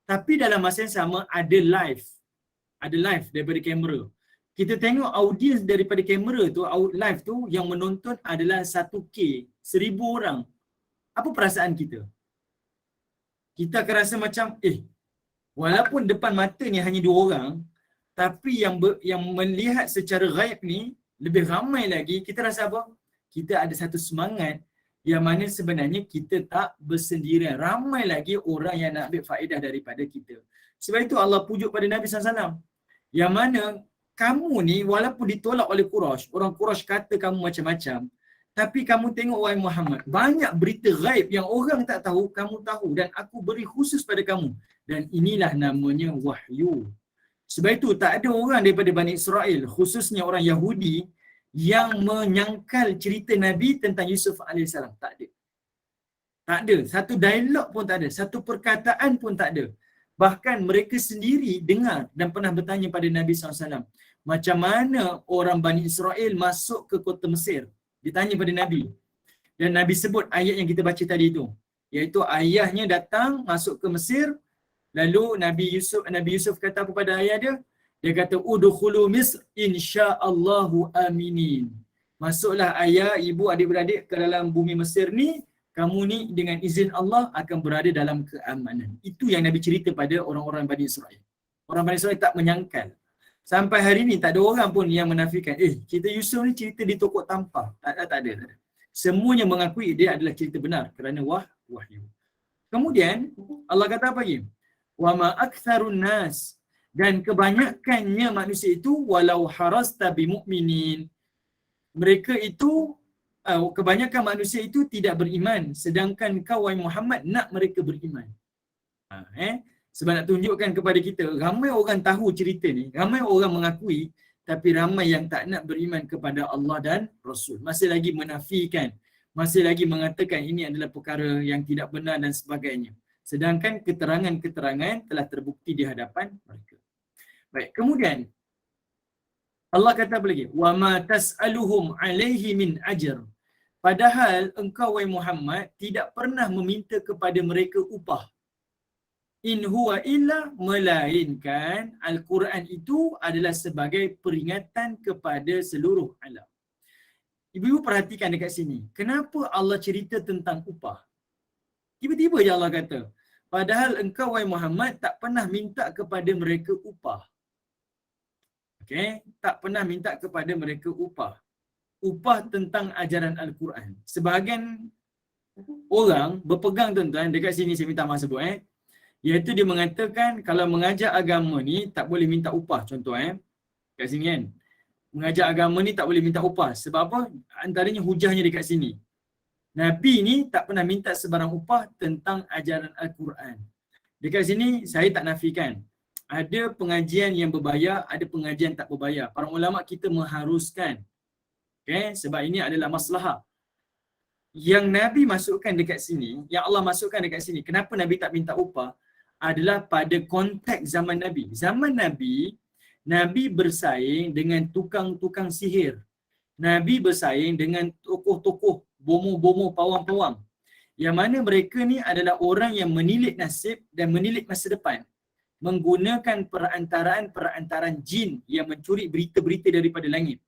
A: Tapi dalam masa yang sama ada live daripada kamera. Kita tengok audiens daripada kamera tu, live tu yang menonton adalah 1K, 1000 orang. Apa perasaan kita? Kita akan rasa macam, walaupun depan mata ni hanya 2 orang, tapi yang melihat secara ghaib ni lebih ramai lagi. Kita rasa apa? Kita ada satu semangat yang mana sebenarnya kita tak bersendirian. Ramai lagi orang yang nak ambil faedah daripada kita. Sebab itu Allah pujuk pada Nabi SAW. Yang mana kamu ni walaupun ditolak oleh Quraisy, orang Quraisy kata kamu macam-macam, tapi kamu tengok wahai Muhammad, banyak berita ghaib yang orang tak tahu, kamu tahu dan aku beri khusus pada kamu. Dan inilah namanya wahyu. Sebab itu tak ada orang daripada Bani Israel, khususnya orang Yahudi, yang menyangkal cerita Nabi tentang Yusuf AS. Tak ada. Tak ada. Satu dialog pun tak ada. Satu perkataan pun tak ada. Bahkan mereka sendiri dengar dan pernah bertanya pada Nabi SAW, macam mana orang Bani Israel masuk ke kota Mesir. Ditanya pada Nabi. Dan Nabi sebut ayat yang kita baca tadi itu. Iaitu ayahnya datang masuk ke Mesir. Lalu Nabi Yusuf kata apa pada ayah dia? Dia kata, udkhulu Misr insya'allahu aminin. Masuklah ayah, ibu, adik-beradik ke dalam bumi Mesir ni. Kamu ni dengan izin Allah akan berada dalam keamanan. Itu yang Nabi cerita pada orang-orang Bani Israel. Orang Bani Israel tak menyangkal. Sampai hari ni tak ada orang pun yang menafikan, cerita Yusuf ni cerita di tokok tampah. Tak ada. Semuanya mengakui dia adalah cerita benar kerana wahyu. Kemudian Allah kata apa lagi? Wa ma aktsarun nas, dan kebanyakannya manusia itu walau harasta bimu'minin. Mereka itu kebanyakan manusia itu tidak beriman, sedangkan kau wahai Muhammad nak mereka beriman. Sebab nak tunjukkan kepada kita, ramai orang tahu cerita ni, ramai orang mengakui, tapi ramai yang tak nak beriman kepada Allah dan Rasul. Masih lagi menafikan, masih lagi mengatakan ini adalah perkara yang tidak benar dan sebagainya. Sedangkan keterangan-keterangan telah terbukti di hadapan mereka. Baik, kemudian Allah kata apa lagi? Wa ma tas'aluhum alaihi min ajr. Padahal engkau wahai Muhammad tidak pernah meminta kepada mereka upah. In huwa illa, melainkan Al-Quran itu adalah sebagai peringatan kepada seluruh alam. Ibu-ibu perhatikan dekat sini. Kenapa Allah cerita tentang upah? Tiba-tiba je Allah kata, padahal engkau wahai Muhammad tak pernah minta kepada mereka upah. Okay? Tak pernah minta kepada mereka upah. Upah tentang ajaran Al-Quran. Sebahagian orang berpegang tuan-tuan, dekat sini saya minta maaf sebut iaitu dia mengatakan kalau mengajar agama ni tak boleh minta upah, contoh kat sini kan. Mengajar agama ni tak boleh minta upah. Sebab apa? Antaranya hujahnya dekat sini. Nabi ni tak pernah minta sebarang upah tentang ajaran Al-Quran. Dekat sini saya tak nafikan. Ada pengajian yang berbayar, ada pengajian tak berbayar. Para ulama kita mengharuskan. Okay? Sebab ini adalah maslahah. Yang Nabi masukkan dekat sini, yang Allah masukkan dekat sini, kenapa Nabi tak minta upah? Adalah pada konteks zaman Nabi. Zaman Nabi, Nabi bersaing dengan tukang-tukang sihir. Nabi bersaing dengan tokoh-tokoh, bomoh-bomoh, pawang-pawang. Yang mana mereka ni adalah orang yang menilik nasib dan menilik masa depan. Menggunakan perantaraan jin yang mencuri berita-berita daripada langit.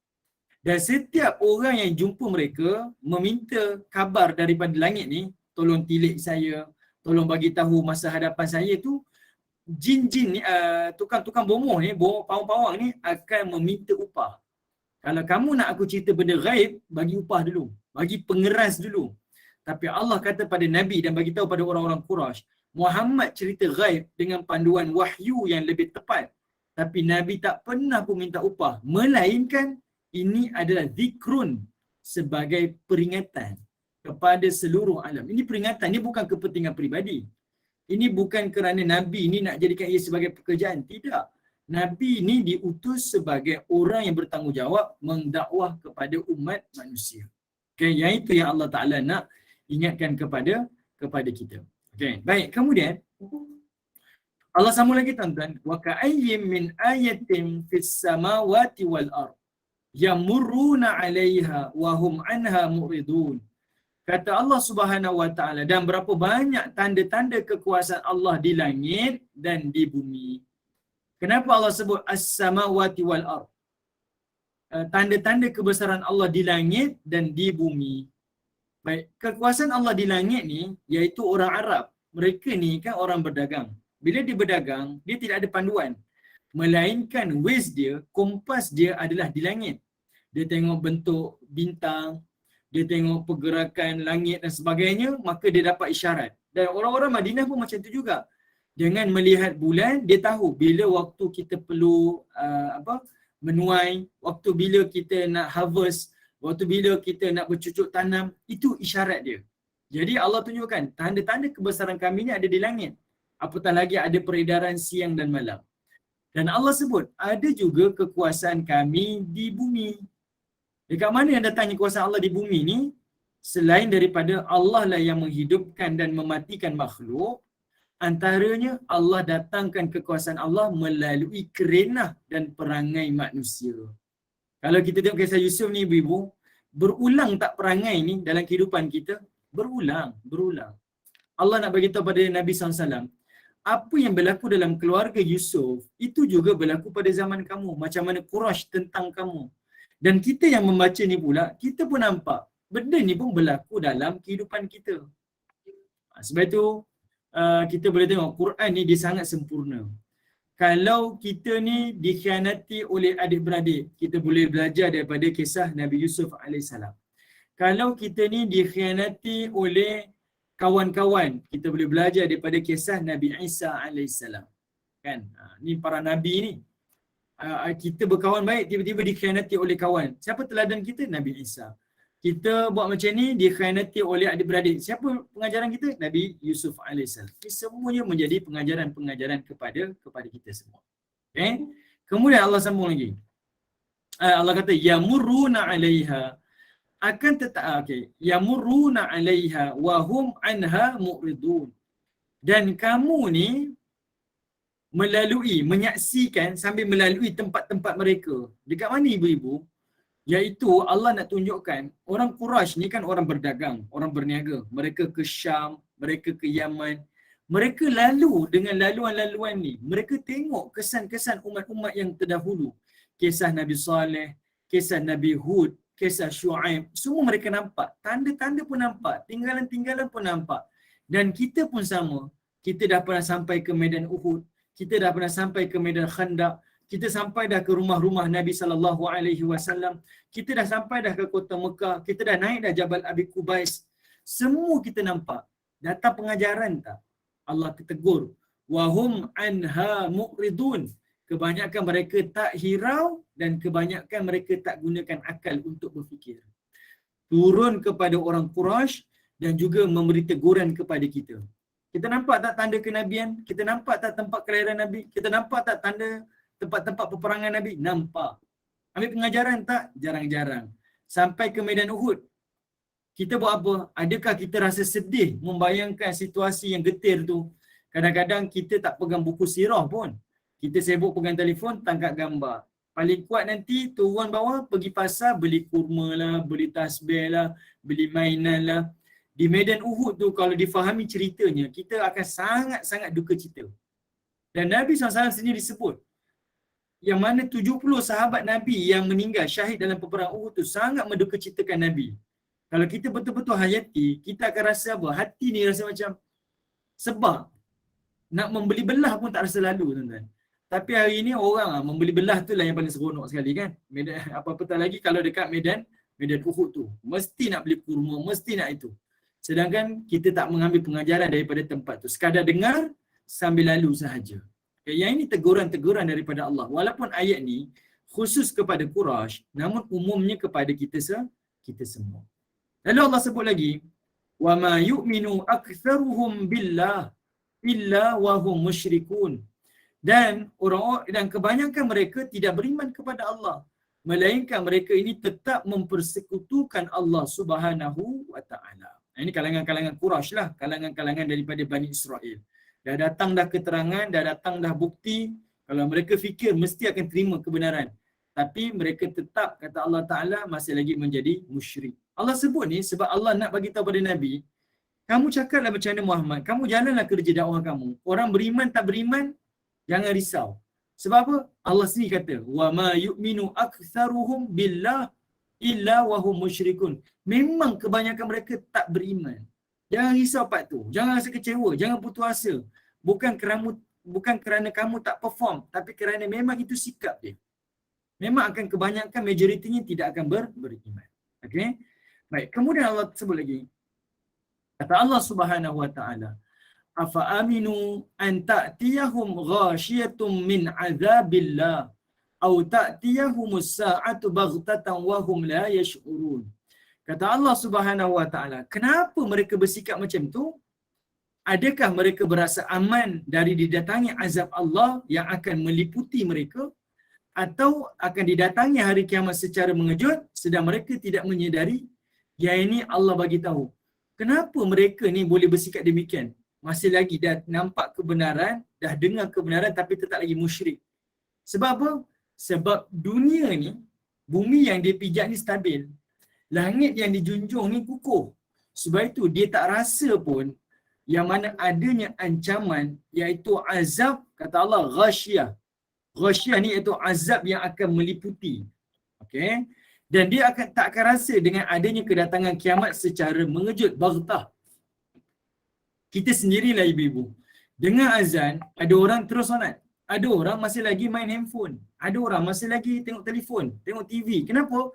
A: Dan setiap orang yang jumpa mereka meminta kabar daripada langit ni, tolong tilik saya, tolong bagi tahu masa hadapan saya tu, jin-jin ni, tukang-tukang bomoh ni, pawang-pawang ni akan meminta upah. Kalau kamu nak aku cerita benda ghaib, bagi upah dulu, bagi pengeras dulu. Tapi Allah kata pada Nabi dan bagi tahu pada orang-orang Quraisy, Muhammad cerita ghaib dengan panduan wahyu yang lebih tepat. Tapi Nabi tak pernah pun minta upah, melainkan ini adalah zikrun, sebagai peringatan kepada seluruh alam. Ini peringatan, ini bukan kepentingan peribadi. Ini bukan kerana Nabi ini nak jadikan ia sebagai pekerjaan. Tidak. Nabi ini diutus sebagai orang yang bertanggungjawab mendakwah kepada umat manusia. Okay, yang itu yang Allah Ta'ala nak ingatkan kepada kita. Okay, baik. Kemudian, Allah sambung lagi tuan-tuan. Wa ka'ayyim min ayatin fis samawati wal ard yamurruna 'alaiha wa hum 'anha mu'ridun. Kata Allah Subhanahu wa taala, dan berapa banyak tanda-tanda kekuasaan Allah di langit dan di bumi. Kenapa Allah sebut as-samawati wal ard? Tanda-tanda kebesaran Allah di langit dan di bumi. Baik, kekuasaan Allah di langit ni iaitu orang Arab. Mereka ni kan orang berdagang. Bila dia berdagang, dia tidak ada panduan. Melainkan ways dia, kompas dia adalah di langit. Dia tengok bentuk bintang, dia tengok pergerakan langit dan sebagainya, maka dia dapat isyarat. Dan orang-orang Madinah pun macam tu juga. Dengan melihat bulan, dia tahu bila waktu kita perlu menuai, waktu bila kita nak harvest, waktu bila kita nak bercucuk tanam, itu isyarat dia. Jadi Allah tunjukkan, tanda-tanda kebesaran kami ni ada di langit. Apatah lagi ada peredaran siang dan malam. Dan Allah sebut, ada juga kekuasaan kami di bumi. Dekat mana yang datangnya kuasa Allah di bumi ni? Selain daripada Allah lah yang menghidupkan dan mematikan makhluk, antaranya Allah datangkan kekuasaan Allah melalui kerenah dan perangai manusia. Kalau kita tengok kisah Yusuf ni ibu-ibu, berulang tak perangai ni dalam kehidupan kita? Berulang. Allah nak bagi tahu pada Nabi SAW, apa yang berlaku dalam keluarga Yusuf, itu juga berlaku pada zaman kamu. Macam mana Quraisy tentang kamu. Dan kita yang membaca ni pula, kita pun nampak benda ni pun berlaku dalam kehidupan kita. Sebab itu, kita boleh tengok Quran ni dia sangat sempurna. Kalau kita ni dikhianati oleh adik-beradik, kita boleh belajar daripada kisah Nabi Yusuf AS. Kalau kita ni dikhianati oleh kawan-kawan, kita boleh belajar daripada kisah Nabi Isa AS. Kan? Ni para Nabi ni. Kita berkawan baik, tiba-tiba dikhianati oleh kawan. Siapa teladan kita? Nabi Isa. Kita buat macam ni, dikhianati oleh adik-beradik. Siapa pengajaran kita? Nabi Yusuf AS. Ini semuanya menjadi pengajaran-pengajaran kepada kita semua. Okay? Kemudian Allah sambung lagi. Allah kata, yamurruna 'alaiha, akan tetap, okay. Yamurruna 'alaiha wa hum 'anha mu'ridun. Dan kamu ni menyaksikan sambil melalui tempat-tempat mereka. Dekat mana ibu-ibu? Iaitu Allah nak tunjukkan, orang Quraisy ni kan orang berdagang, orang berniaga. Mereka ke Syam, mereka ke Yaman. Mereka lalu dengan laluan-laluan ni. Mereka tengok kesan-kesan umat-umat yang terdahulu. Kisah Nabi Saleh, kisah Nabi Hud, kisah Shu'aib. Semua mereka nampak. Tanda-tanda pun nampak. Tinggalan-tinggalan pun nampak. Dan kita pun sama. Kita dah pernah sampai ke Medan Uhud. Kita dah pernah sampai ke Medan Khandaq. kita sampai dah ke rumah-rumah Nabi SAW, kita dah sampai dah ke kota Mekah, kita dah naik dah Jabal Abi Qubais. Semua kita nampak. Datang pengajaran tak? Allah tegur. Wahum anha muqridun. Kebanyakan mereka tak hirau dan kebanyakan mereka tak gunakan akal untuk berfikir. Turun kepada orang Quraisy dan juga memberi teguran kepada kita. Kita nampak tak tanda kenabian? Kita nampak tak tempat kelahiran Nabi? Kita nampak tak tanda tempat-tempat peperangan Nabi? Nampak. Ambil pengajaran tak? Jarang-jarang. Sampai ke medan Uhud. Kita buat apa? Adakah kita rasa sedih membayangkan situasi yang getir tu? Kadang-kadang kita tak pegang buku sirah pun. Kita sibuk pegang telefon, tangkap gambar. Paling kuat nanti turun bawah, pergi pasar, beli kurma lah, beli tasbih lah, beli mainan lah. Di medan Uhud tu kalau difahami ceritanya, kita akan sangat-sangat duka cita. Dan Nabi SAW sendiri sebut, yang mana 70 sahabat Nabi yang meninggal syahid dalam peperangan Uhud tu sangat menduka citakan Nabi. Kalau kita betul-betul hayati, kita akan rasa apa? Hati ni rasa macam sebab nak membeli belah pun tak rasa lalu, tuan-tuan. Tapi hari ni orang membeli belah tu lah yang paling seronok sekali kan. Medan, apa-apa lagi kalau dekat medan Uhud tu. Mesti nak beli kurma, mesti nak itu. Sedangkan kita tak mengambil pengajaran daripada tempat tu. Sekadar dengar sambil lalu sahaja. Yang ini teguran-teguran daripada Allah. Walaupun ayat ni khusus kepada Quraisy, namun umumnya kepada kita semua. Lalu Allah sebut lagi, wa ma yu'minu aktsaruhum billah illa wa hum musyrikun. Dan dan kebanyakan mereka tidak beriman kepada Allah, melainkan mereka ini tetap mempersekutukan Allah Subhanahu wa taala. Ini kalangan-kalangan Quraisy lah, kalangan-kalangan daripada Bani Israel. Dah datang dah keterangan, dah datang dah bukti, kalau mereka fikir mesti akan terima kebenaran. Tapi mereka tetap, kata Allah Ta'ala, masih lagi menjadi musyrik. Allah sebut ni sebab Allah nak bagi tahu pada Nabi, kamu cakaplah macam mana Muhammad, kamu jalanlah kerja dakwah kamu. Orang beriman tak beriman, jangan risau. Sebab apa? Allah sendiri kata, wa ma yu'minu aktsaruhum billah illa wa hum musyrikun. Memang kebanyakan mereka tak beriman. Jangan risau part tu. Jangan rasa kecewa, jangan putus asa. Bukan kerana kamu tak perform, tapi kerana memang itu sikap dia. Memang akan kebanyakan majoritinya tidak akan beriman. Okey? Baik, kemudian Allah sebut lagi. Kata Allah Subhanahu wa taala, afa aminu an ta'tiyahum ghashiyatun min azabillah aw ta'tiyahumus sa'atu baghtatan wa hum la yash'urun. Kata Allah Subhanahu wa taala, kenapa mereka bersikap macam tu? Adakah mereka berasa aman dari didatangi azab Allah yang akan meliputi mereka, atau akan didatangi hari kiamat secara mengejut sedang mereka tidak menyedari? Yang ini Allah bagi tahu. Kenapa mereka ni boleh bersikap demikian? Masih lagi dah nampak kebenaran, dah dengar kebenaran tapi tetap lagi musyrik. Sebab apa? Sebab dunia ni, bumi yang dia pijak ni stabil. Langit yang dijunjung ni kukuh. Sebab itu dia tak rasa pun yang mana adanya ancaman iaitu azab, kata Allah, ghasyiyah. Ghasyiyah ni iaitu azab yang akan meliputi. Okey? Dan dia tak akan rasa dengan adanya kedatangan kiamat secara mengejut, baghtah. Kita sendirilah ibu-ibu. Dengar azan, ada orang terus solat. Ada orang masih lagi main handphone. Ada orang masih lagi tengok telefon, tengok TV. Kenapa?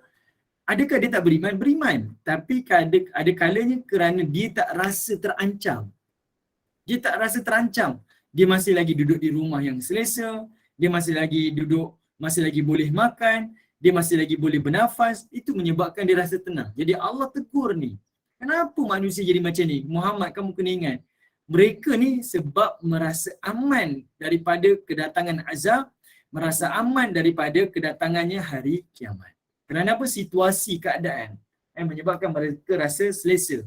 A: Adakah dia tak beriman? Beriman. Tapi ada kalanya kerana dia tak rasa terancam. Dia tak rasa terancam. Dia masih lagi duduk di rumah yang selesa. Dia masih lagi duduk, masih lagi boleh makan. Dia masih lagi boleh bernafas. Itu menyebabkan dia rasa tenang. Jadi Allah tegur ni. Kenapa manusia jadi macam ni? Muhammad, kamu kena ingat. Mereka ni sebab merasa aman daripada kedatangan azab, merasa aman daripada kedatangannya hari kiamat. Kerana apa? Situasi keadaan yang menyebabkan mereka rasa selesa.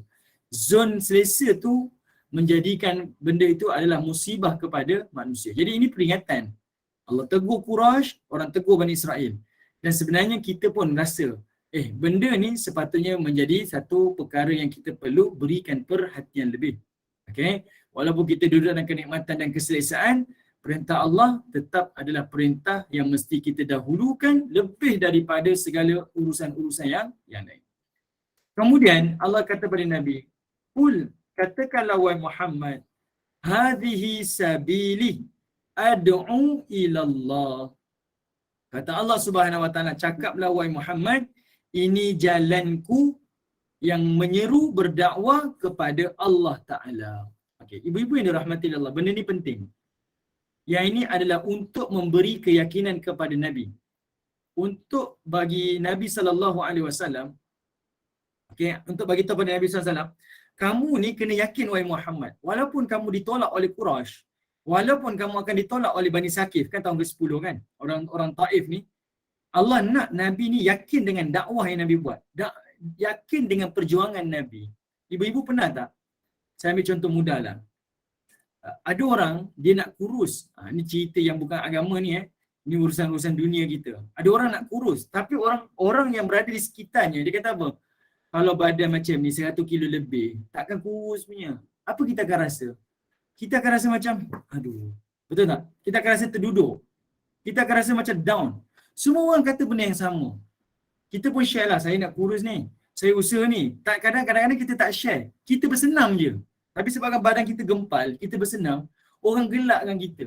A: Zon selesa tu menjadikan benda itu adalah musibah kepada manusia. Jadi ini peringatan. Allah tegur Quraisy, orang tegur Bani Israel. Dan sebenarnya kita pun rasa, benda ni sepatutnya menjadi satu perkara yang kita perlu berikan perhatian lebih. Okey, walaupun kita duduk dalam kenikmatan dan keselesaan, perintah Allah tetap adalah perintah yang mesti kita dahulukan lebih daripada segala urusan-urusan yang lain. Kemudian Allah kata pada Nabi, "Qul, katakanlah wahai Muhammad, hadhihi sabili ad'u ila Allah Kata Allah Subhanahu Wa Taala, cakaplah wahai Muhammad, ini jalanku yang menyeru berdakwah kepada Allah Taala. Okey, ibu-ibu yang dirahmati Allah, benda ni penting. Yang ini adalah untuk memberi keyakinan kepada Nabi. Untuk bagi Nabi sallallahu alaihi wasallam, okey, untuk bagi tahu kepada Nabi sallallahu alaihi wasallam, kamu ni kena yakin wahai Muhammad, walaupun kamu ditolak oleh Quraisy, walaupun kamu akan ditolak oleh Bani Saqif kan tahun ke-10 kan, orang Taif ni, Allah nak Nabi ni yakin dengan dakwah yang Nabi buat. Yakin dengan perjuangan Nabi. Ibu-ibu pernah tak? Saya ambil contoh mudah lah. Ada orang dia nak kurus. Ni cerita yang bukan agama ni Ni urusan-urusan dunia kita. Ada orang nak kurus, tapi orang yang berada di sekitarnya dia kata apa? Kalau badan macam ni 100 kilo lebih, takkan kurus punya. Apa kita akan rasa? Kita akan rasa macam aduh. Betul tak? Kita akan rasa terduduk. Kita akan rasa macam down. Semua orang kata benda yang sama. Kita pun share lah, saya nak kurus ni, saya usaha ni. Kadang-kadang kita tak share. Kita bersenam je. Tapi sebabkan badan kita gempal, kita bersenam, orang gelakkan kita.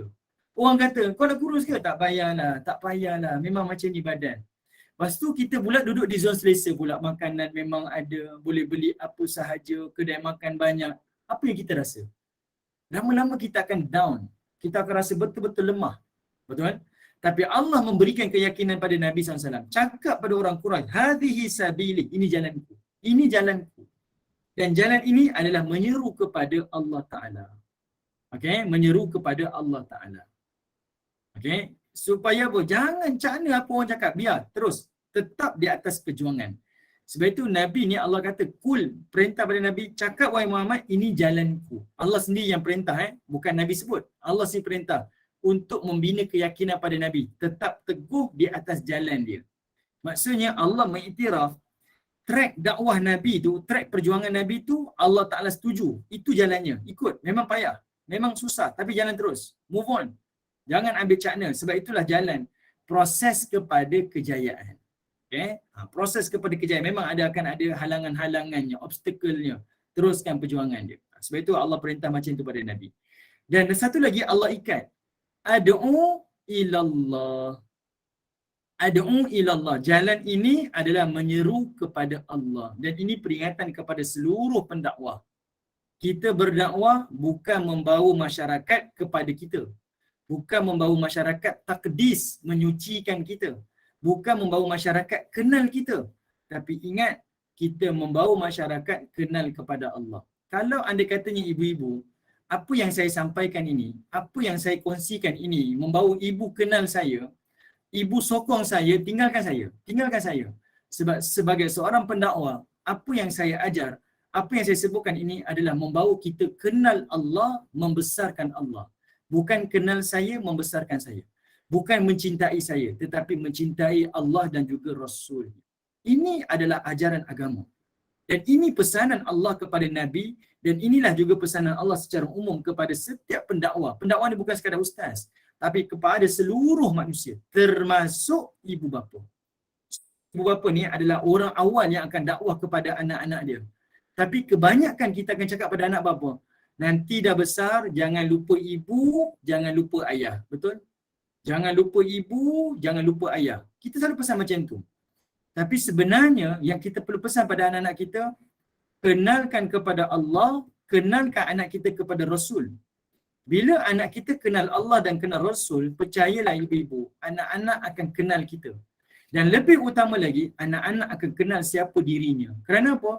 A: Orang kata, kau nak kurus ke? Tak payahlah, tak payahlah. Memang macam ni badan. Lepas tu kita pula duduk di zon selesa pula. Makanan memang ada, boleh beli apa sahaja, kedai makan banyak. Apa yang kita rasa? Lama-lama kita akan down. Kita akan rasa betul-betul lemah. Betul? Tapi Allah memberikan keyakinan pada Nabi SAW. Cakap pada orang Quraisy, hadhihi sabili, ini jalanku. Ini jalanku. Dan jalan ini adalah menyeru kepada Allah Ta'ala. Okay? Menyeru kepada Allah Ta'ala. Okay? Supaya apa? Jangan cakna apa orang cakap. Biar terus. Tetap di atas perjuangan. Sebab itu Nabi ni Allah kata, kul, perintah pada Nabi, cakap wahai Muhammad, ini jalanku. Allah sendiri yang perintah. Bukan Nabi sebut. Allah sendiri perintah. Untuk membina keyakinan pada Nabi. Tetap teguh di atas jalan dia. Maksudnya Allah mengiktiraf track dakwah Nabi tu, track perjuangan Nabi tu, Allah Ta'ala setuju. Itu jalannya. Ikut. Memang payah. Memang susah. Tapi jalan terus. Move on. Jangan ambil cakna. Sebab itulah jalan. Proses kepada kejayaan. Okay? Proses kepada kejayaan. Memang akan ada halangan-halangannya, obstacle-nya. Teruskan perjuangan dia. Sebab itu Allah perintah macam itu pada Nabi. Dan satu lagi Allah ikat. Ad'u ilallah. Ad'u ilallah. Jalan ini adalah menyeru kepada Allah. Dan ini peringatan kepada seluruh pendakwah. Kita berdakwah bukan membawa masyarakat kepada kita. Bukan membawa masyarakat takdis, menyucikan kita. Bukan membawa masyarakat kenal kita. Tapi ingat, kita membawa masyarakat kenal kepada Allah. Kalau anda katanya ibu-ibu, apa yang saya sampaikan ini, apa yang saya kongsikan ini, membawa ibu kenal saya, ibu sokong saya, tinggalkan saya. Sebab sebagai seorang pendakwah, apa yang saya ajar, apa yang saya sebutkan ini adalah membawa kita kenal Allah, membesarkan Allah. Bukan kenal saya, membesarkan saya. Bukan mencintai saya, tetapi mencintai Allah dan juga Rasul. Ini adalah ajaran agama. Dan ini pesanan Allah kepada Nabi, dan inilah juga pesanan Allah secara umum kepada setiap pendakwah. Pendakwah ni bukan sekadar ustaz, tapi kepada seluruh manusia, termasuk ibu bapa. Ibu bapa ni adalah orang awal yang akan dakwah kepada anak-anak dia. Tapi kebanyakan kita akan cakap pada anak bapa, nanti dah besar, jangan lupa ibu, jangan lupa ayah. Betul? Jangan lupa ibu, jangan lupa ayah. Kita selalu pesan macam tu. Tapi sebenarnya yang kita perlu pesan pada anak-anak kita, kenalkan kepada Allah, kenalkan anak kita kepada Rasul. Bila anak kita kenal Allah dan kenal Rasul, percayalah ibu-ibu, anak-anak akan kenal kita. Dan lebih utama lagi, anak-anak akan kenal siapa dirinya. Kerana apa?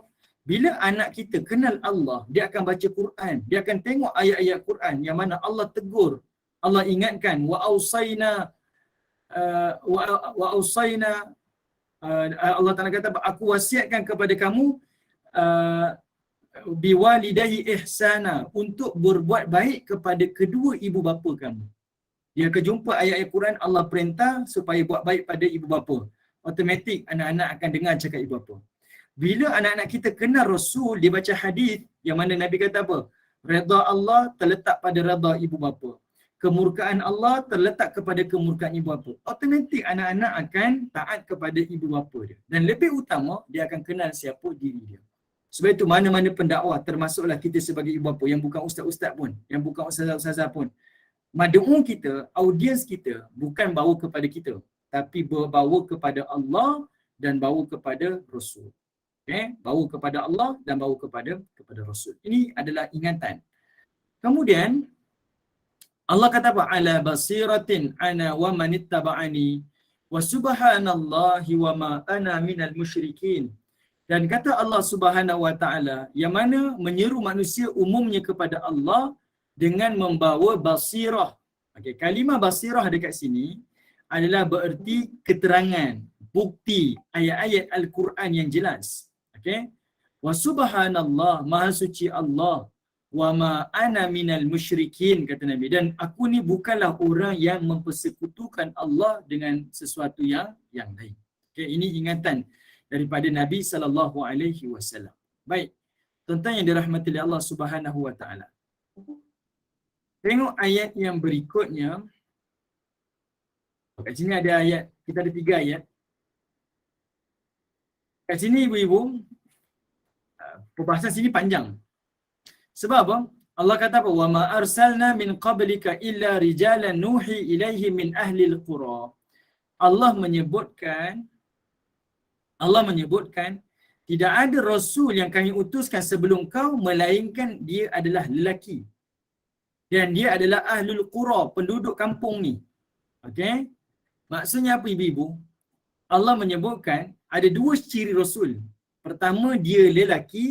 A: Bila anak kita kenal Allah, dia akan baca Quran. Dia akan tengok ayat-ayat Quran yang mana Allah tegur. Allah ingatkan, wa'ausaina Allah Ta'ala kata, aku wasiatkan kepada kamu biwalidayhi ihsana, untuk berbuat baik kepada kedua ibu bapa kamu. Dia akan jumpa ayat-ayat Quran, Allah perintah supaya buat baik pada ibu bapa. Automatik anak-anak akan dengar cakap ibu bapa. Bila anak-anak kita kenal Rasul, dia baca hadis yang mana Nabi kata apa? Redha Allah terletak pada redha ibu bapa. Kemurkaan Allah terletak kepada kemurkaan ibu bapa. Automatik anak-anak akan taat kepada ibu bapa dia. Dan lebih utama, dia akan kenal siapa diri dia. Sebab itu mana-mana pendakwah, termasuklah kita sebagai ibu bapa, yang bukan ustaz-ustaz pun, yang bukan ustazah-ustazah pun. Mad'u kita, audiens kita, bukan bawa kepada kita. tapi bawa kepada Allah dan bawa kepada Rasul. Okay? Bawa kepada Allah dan bawa kepada Rasul. Ini adalah ingatan. Kemudian Allah kata apa? Ala basiratin ana wa manittaba'ani wa subhanallahi wa ma ana minal musyrikin. Dan kata Allah Subhanahu wa taala yang mana menyeru manusia umumnya kepada Allah dengan membawa basirah. Okey, kalimah basirah dekat sini adalah bererti keterangan, bukti ayat-ayat Al-Quran yang jelas. Okey. Wa subhanallah, maha suci Allah, wa ma ana minal musyrikin, kata Nabi, dan aku ni bukanlah orang yang mempersekutukan Allah dengan sesuatu yang lain. Okey, ini ingatan daripada Nabi sallallahu alaihi wasallam. Baik. Tuan-tuan yang dirahmati oleh Allah Subhanahu wa taala. Tengok ayat yang berikutnya. Kat sini ada ayat, kita ada 3 ayat. Kat sini ibu-ibu, perbahasan sini panjang. Sebab apa? Allah kata apa? Wa ma arsalna min qablika illa rijalan nuhi ilaihi min ahli al-qura. Allah menyebutkan tidak ada rasul yang kami utuskan sebelum kau melainkan dia adalah lelaki. Dan dia adalah ahlul qura, penduduk kampung ni. Okey? Maksudnya apa ibu-ibu? Allah menyebutkan ada 2 ciri rasul. Pertama, dia lelaki,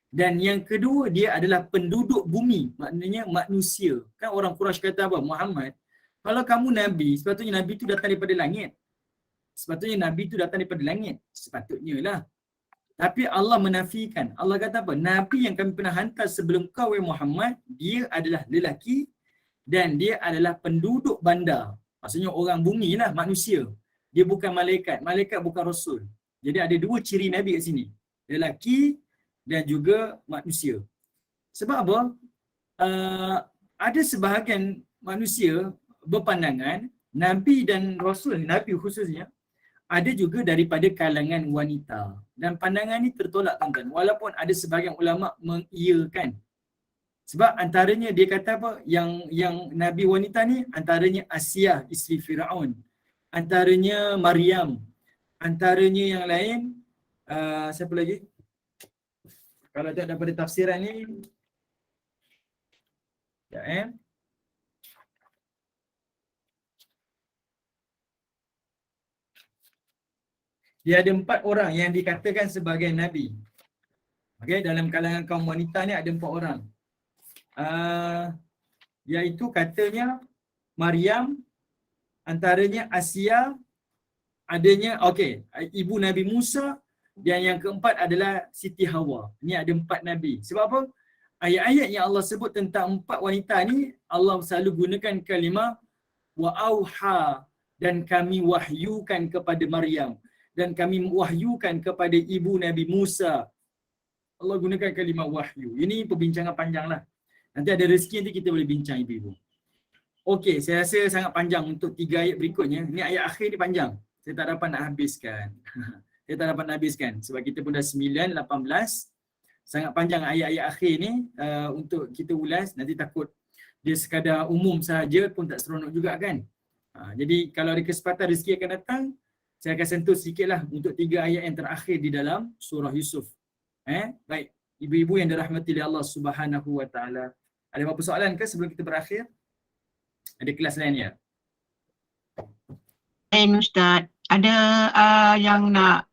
A: dan yang kedua, dia adalah penduduk bumi, maknanya manusia. Kan orang Quraisy kata apa? Muhammad, kalau kamu Nabi, sepatutnya Nabi tu datang daripada langit. Sepatutnya Nabi tu datang daripada langit. Sepatutnya lah. Tapi Allah menafikan. Allah kata apa? Nabi yang kami pernah hantar sebelum kau, Muhammad, dia adalah lelaki dan dia adalah penduduk bandar. Maksudnya orang bumi lah, manusia. Dia bukan malaikat. Malaikat bukan rasul. Jadi ada 2 ciri Nabi kat sini. Lelaki dan juga manusia. Sebab apa? Ada sebahagian manusia berpandangan Nabi dan Rasul, Nabi khususnya, ada juga daripada kalangan wanita. Dan pandangan ni tertolak, tuan-tuan. Walaupun ada sebahagian ulama mengiyakan. Sebab antaranya dia kata apa? Yang Nabi wanita ni antaranya Asiyah, isteri Firaun. Antaranya Maryam. Antaranya yang lain, siapa lagi? Kalau tak daripada tafsiran ni, ya, dia ada 4 orang yang dikatakan sebagai Nabi. Okey, dalam kalangan kaum wanita ni ada 4 orang. Iaitu katanya Maryam, antaranya Asia, adanya, okey, ibu Nabi Musa, dan yang keempat adalah Siti Hawa. Ini ada 4 Nabi. Sebab apa? Ayat-ayat yang Allah sebut tentang 4 wanita ni, Allah selalu gunakan kalimah wa auha, dan kami wahyukan kepada Maryam, dan kami wahyukan kepada ibu Nabi Musa. Allah gunakan kalimah wahyu. Ini perbincangan panjang lah. Nanti ada rezeki nanti kita boleh bincang ibu-ibu. Okey, saya rasa sangat panjang untuk 3 ayat berikutnya. Ini ayat akhir ni panjang. Saya tak dapat nak habiskan. Saya tak dapat nak habiskan. Sebab kita pun dah 9, 18. Sangat panjang ayat-ayat akhir ni untuk kita ulas. Nanti takut dia sekadar umum sahaja pun tak seronok juga kan. Jadi kalau ada kesempatan rezeki akan datang, saya akan sentuh sedikitlah untuk 3 ayat yang terakhir di dalam surah Yusuf. Baik, ibu-ibu yang dirahmati oleh Allah Subhanahu wa taala. Ada apa-apa soalan ke sebelum kita berakhir? Ada kelas lain ya?
B: Ustaz, ada yang nak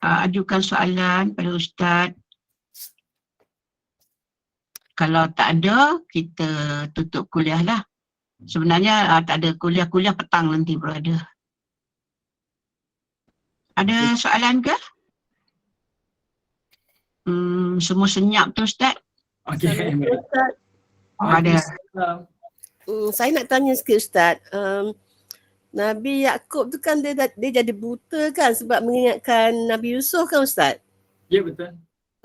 B: ajukan soalan pada Ustaz. Kalau tak ada, kita tutup kuliah lah. Sebenarnya tak ada kuliah petang nanti berada. Ada soalan ke? Semua senyap tu Ustaz.
A: Okey.
D: Ustaz,
B: Ada.
D: saya nak tanya sikit Ustaz. Nabi Yaakob tu kan dia jadi buta kan sebab mengingatkan Nabi Yusuf kan Ustaz?
A: Ya, betul.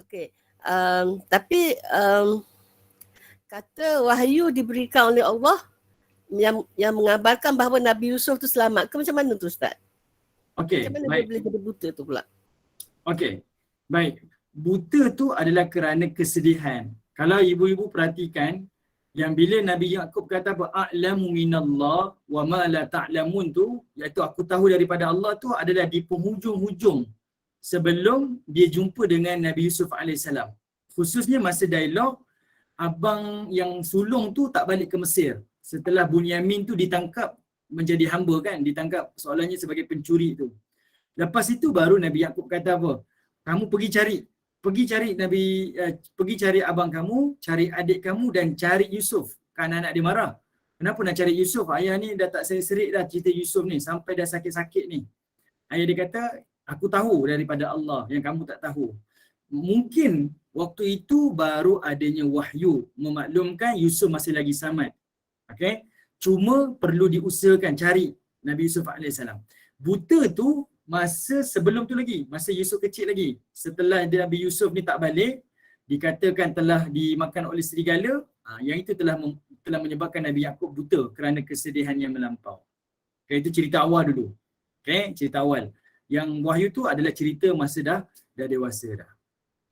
D: Okey. Tapi kata wahyu diberikan oleh Allah yang mengabarkan bahawa Nabi Yusuf tu selamat ke macam mana tu Ustaz?
A: Okey,
D: Macam mana
A: baik.
D: dia boleh jadi buta tu pula?
A: Okey. Baik. Buta tu adalah kerana kesedihan. Kalau ibu-ibu perhatikan, Yang bila Nabi Yaqub kata apa, a'lamu minallah wa ma la ta'lamun tu, iaitu aku tahu daripada Allah tu adalah di penghujung-hujung sebelum dia jumpa dengan Nabi Yusuf AS. Khususnya masa dialog, abang yang sulung tu tak balik ke Mesir. Setelah Bunyamin tu ditangkap menjadi hamba kan, ditangkap soalannya sebagai pencuri tu. Lepas itu baru Nabi Yaqub kata apa? Kamu pergi cari abang kamu, cari adik kamu dan cari Yusuf. Kan anak dia marah. Kenapa nak cari Yusuf? Ayah ni dah tak serik dah cerita Yusuf ni sampai dah sakit-sakit ni. Ayah dia kata, aku tahu daripada Allah yang kamu tak tahu. Mungkin waktu itu baru adanya wahyu memaklumkan Yusuf masih lagi selamat. Okey? Cuma perlu diusahakan cari Nabi Yusuf AS. Buta tu masa sebelum tu lagi, masa Yusuf kecil lagi. Setelah Nabi Yusuf ni tak balik, dikatakan telah dimakan oleh serigala, yang itu telah menyebabkan Nabi Yaqub buta kerana kesedihan yang melampau. Okay, itu cerita awal dulu. Okay, cerita awal. Yang wahyu tu adalah cerita masa dah dewasa dah.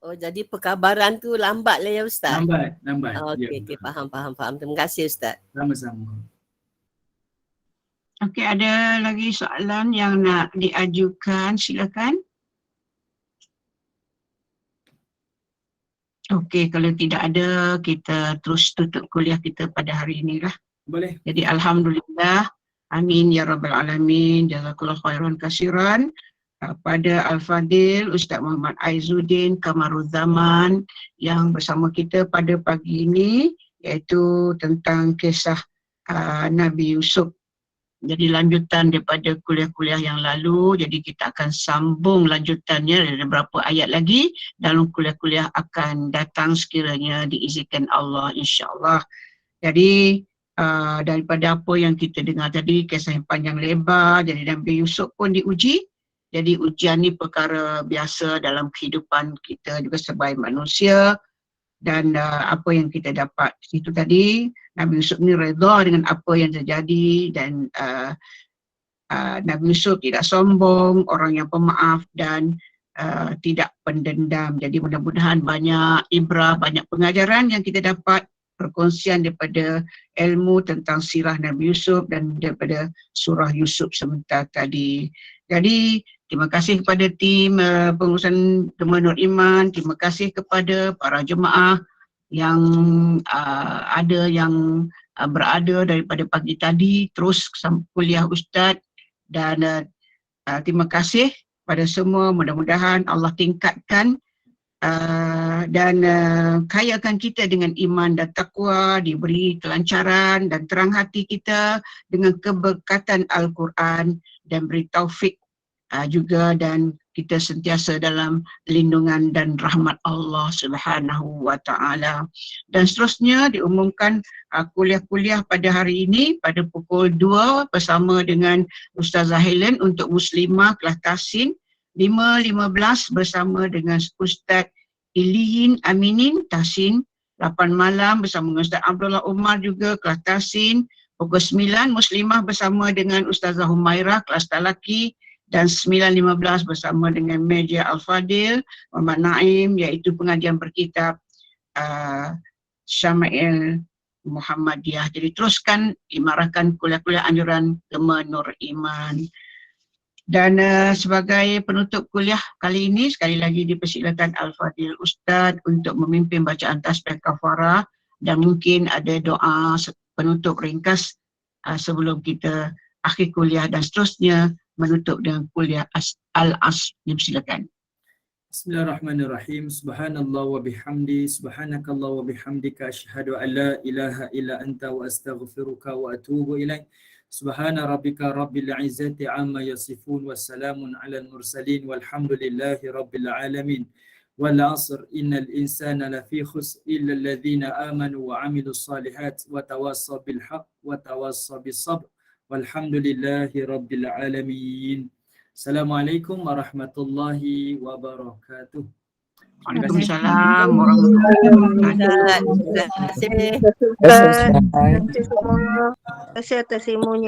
D: Oh, jadi perkabaran tu lambat lah ya Ustaz?
A: Lambat.
D: Okey, faham. Terima kasih Ustaz.
A: Sama-sama.
B: Okey, ada lagi soalan yang nak diajukan, silakan. Okey, kalau tidak ada, kita terus tutup kuliah kita pada hari ini lah.
A: Boleh.
B: Jadi alhamdulillah, amin ya rabbal alamin, jazakallahu khairan kasiran pada Al-Fadil Ustaz Muhammad Aizuddin Kamaruzzaman yang bersama kita pada pagi ini, iaitu tentang kisah Nabi Yusuf. Jadi lanjutan daripada kuliah-kuliah yang lalu, jadi kita akan sambung lanjutannya, ada beberapa ayat lagi dalam kuliah-kuliah akan datang sekiranya diizinkan Allah, insya-Allah. Jadi daripada apa yang kita dengar tadi, kisah yang panjang lebar, jadi Nabi Yusuf pun diuji. Jadi ujian ni perkara biasa dalam kehidupan kita juga sebagai manusia. Dan apa yang kita dapat itu tadi, Nabi Yusuf ni redha dengan apa yang terjadi dan Nabi Yusuf tidak sombong, orang yang pemaaf dan tidak pendendam. Jadi mudah-mudahan banyak ibrah, banyak pengajaran yang kita dapat, perkongsian daripada ilmu tentang sirah Nabi Yusuf dan daripada surah Yusuf sebentar tadi. Jadi terima kasih kepada tim pengurusan Gemah Nur Iman, terima kasih kepada para jemaah yang ada yang berada daripada pagi tadi terus sampai kuliah Ustaz, dan terima kasih pada semua. Mudah-mudahan Allah tingkatkan dan kayakan kita dengan iman dan takwa, diberi kelancaran dan terang hati kita dengan keberkatan Al-Quran dan beri taufik juga, dan kita sentiasa dalam lindungan dan rahmat Allah Subhanahu wa taala. Dan seterusnya diumumkan kuliah-kuliah pada hari ini pada pukul 2 bersama dengan Ustazah Helen untuk Muslimah kelas Tahsin, 5.15 bersama dengan Ustaz Iliyin Aminin Tahsin, 8 malam bersama dengan Ustaz Abdullah Umar juga kelas Tahsin, pukul 9 Muslimah bersama dengan Ustazah Humairah kelas Talaki, dan 9.15 bersama dengan Meja Al-Fadil Muhammad Naim, iaitu pengajian berkitab Syama'il Muhammadiyah. Jadi teruskan imarahkan kuliah-kuliah anjuran Gemah Nur Iman. Dan sebagai penutup kuliah kali ini, sekali lagi dipersilakan Al-Fadil Ustaz untuk memimpin bacaan tasbih kafarah, dan mungkin ada doa penutup ringkas sebelum kita akhir kuliah, dan seterusnya menutup dengan kuliah Al-Asr. Silakan.
A: Bismillahirrahmanirrahim. Subhanallah wa bihamdi, subhanakallah wa bihamdika, asyhadu an la ilaha illa anta wa astaghfiruka wa atubu ilaik. Subhana rabbika rabbil izzati amma yasifun, wassalamun alal mursalin, walhamdulillahi rabbil alamin. Wal 'asr innal insana lafi khusr illa alladhina amanu wa 'amilus salihat wa tawassaw bil haqq wa tawassaw bis sabr. Walhamdulillahi rabbil alamin. Assalamualaikum warahmatullahi wabarakatuh.
B: Waalaikumsalam warahmatullahi wabarakatuh.
D: Terima kasih. Terima kasih semua. Terima kasih atas ilmunya.